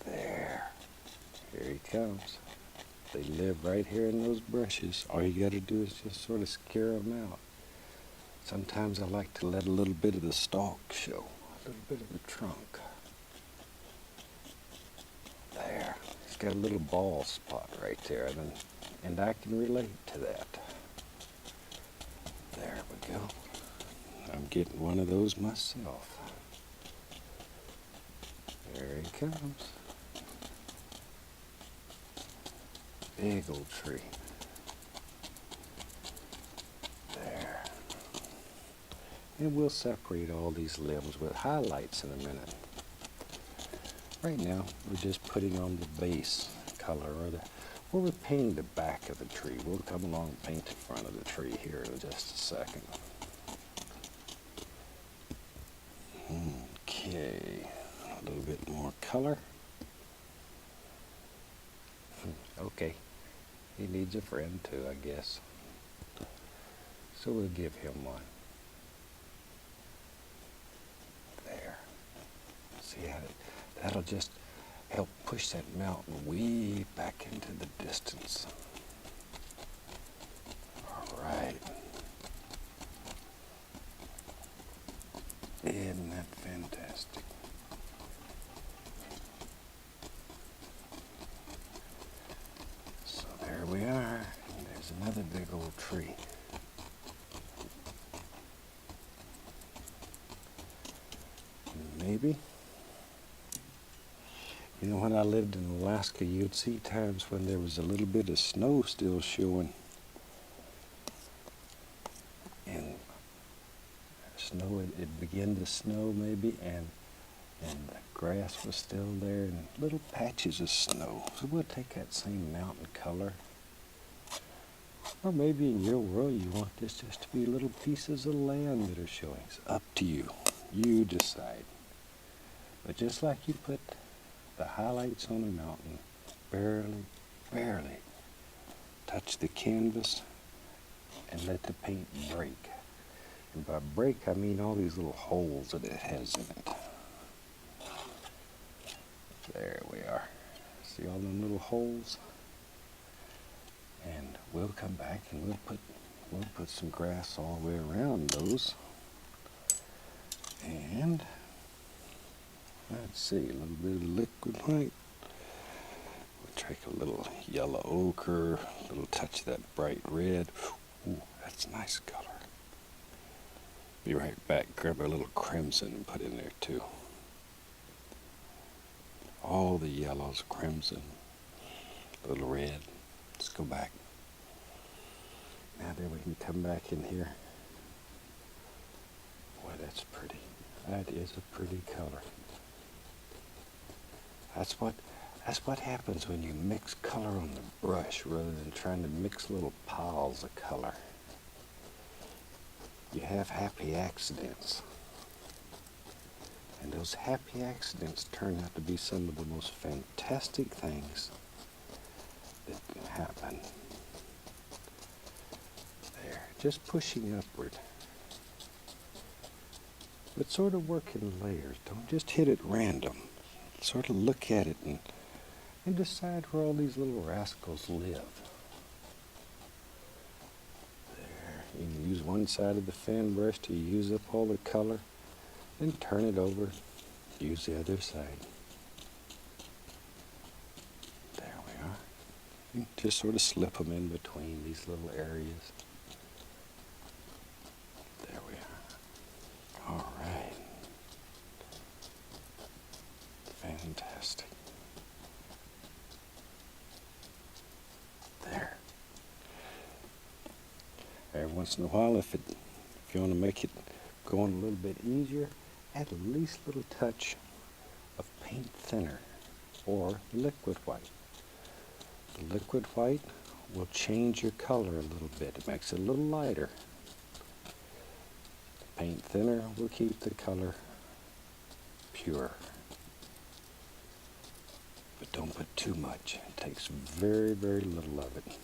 There. Here he comes. They live right here in those brushes. All you got to do is just sort of scare them out. Sometimes I like to let a little bit of the stalk show. a little bit of the trunk. There. It's got a little bald spot right there, and I can relate to that. There we go. I'm getting one of those myself. There he comes. Big old tree. There. And we'll separate all these limbs with highlights in a minute. Right now, we're just putting on the base color, or we're painting the back of the tree. We'll come along and paint the front of the tree here in just a second. Okay, a little bit more color. Okay, he needs a friend too, I guess. So we'll give him one. There. See how that'll just help push that mountain way back into the distance. All right. Isn't that fantastic? So there we are. There's another big old tree. Maybe. You know, when I lived in Alaska, you'd see times when there was a little bit of snow still showing. And snow, it began to snow maybe, and the grass was still there, and little patches of snow. So we'll take that same mountain color. Or maybe in your world you want this just to be little pieces of land that are showing. It's up to you. You decide. But just like you put the highlights on a mountain, barely touch the canvas and let the paint break. And by break, I mean all these little holes that it has in it. There we are. See all them little holes? And we'll come back and we'll put some grass all the way around those. And let's see, a little bit of liquid white. We'll take a little yellow ochre, a little touch of that bright red. Ooh, that's a nice color. Be right back, grab a little crimson and put in there too. All the yellows, crimson, a little red. Let's go back. Now then we can come back in here. Boy, that's pretty. That is a pretty color. That's what happens when you mix color on the brush rather than trying to mix little piles of color. You have happy accidents. And those happy accidents turn out to be some of the most fantastic things that can happen. There, just pushing upward. But sort of work in layers. Don't just hit it random. Sort of look at it and decide where all these little rascals live. There. You can use one side of the fan brush to use up all the color. Then turn it over. Use the other side. There we are. You just sort of slip them in between these little areas. There we are. All right. Fantastic. There. Every once in a while, if you want to make it go on a little bit easier, add the least little touch of paint thinner or liquid white. The liquid white will change your color a little bit. It makes it a little lighter. The paint thinner will keep the color pure. But don't put too much. It takes very, very little of it.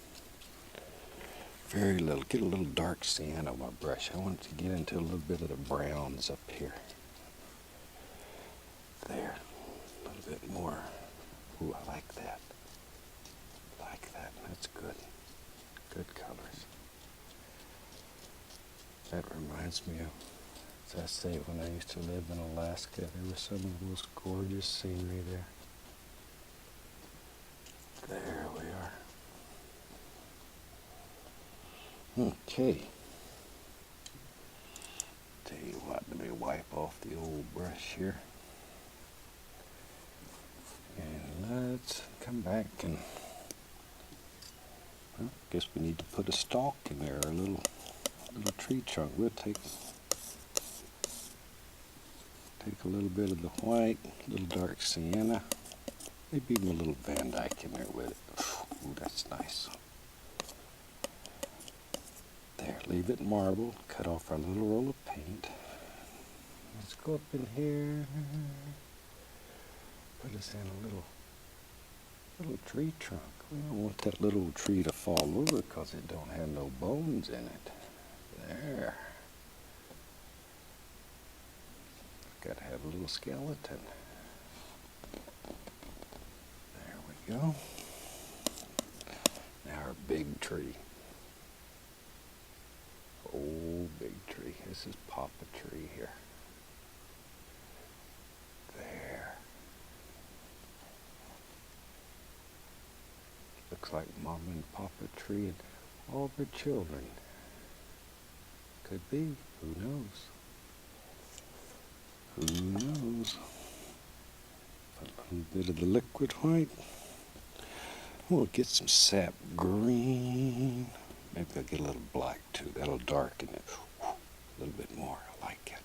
Very little. Get a little dark sand on my brush. I want it to get into a little bit of the browns up here. There. A little bit more. Ooh, I like that. Like that. That's good. Good colors. That reminds me of As I say, when I used to live in Alaska, there was some of the most gorgeous scenery there. There we are. Okay. Tell you what, let me wipe off the old brush here. And let's come back and, well, guess we need to put a stalk in there, a little tree trunk. We'll take a little bit of the white, a little dark sienna, maybe even a little Van Dyke in there with it. Ooh, that's nice. There, leave it marble, cut off our little roll of paint. Let's go up in here, put us in a little tree trunk. We don't want that little tree to fall over because it don't have no bones in it. There. Got to have a little skeleton. There we go. Now our big tree. Oh, big tree. This is Papa Tree here. There. Looks like Mama and Papa Tree and all their children. Could be. Who knows? Who knows? Put a little bit of the liquid white. We'll get some sap green. Maybe I'll get a little black too. That'll darken it a little bit more. I like it.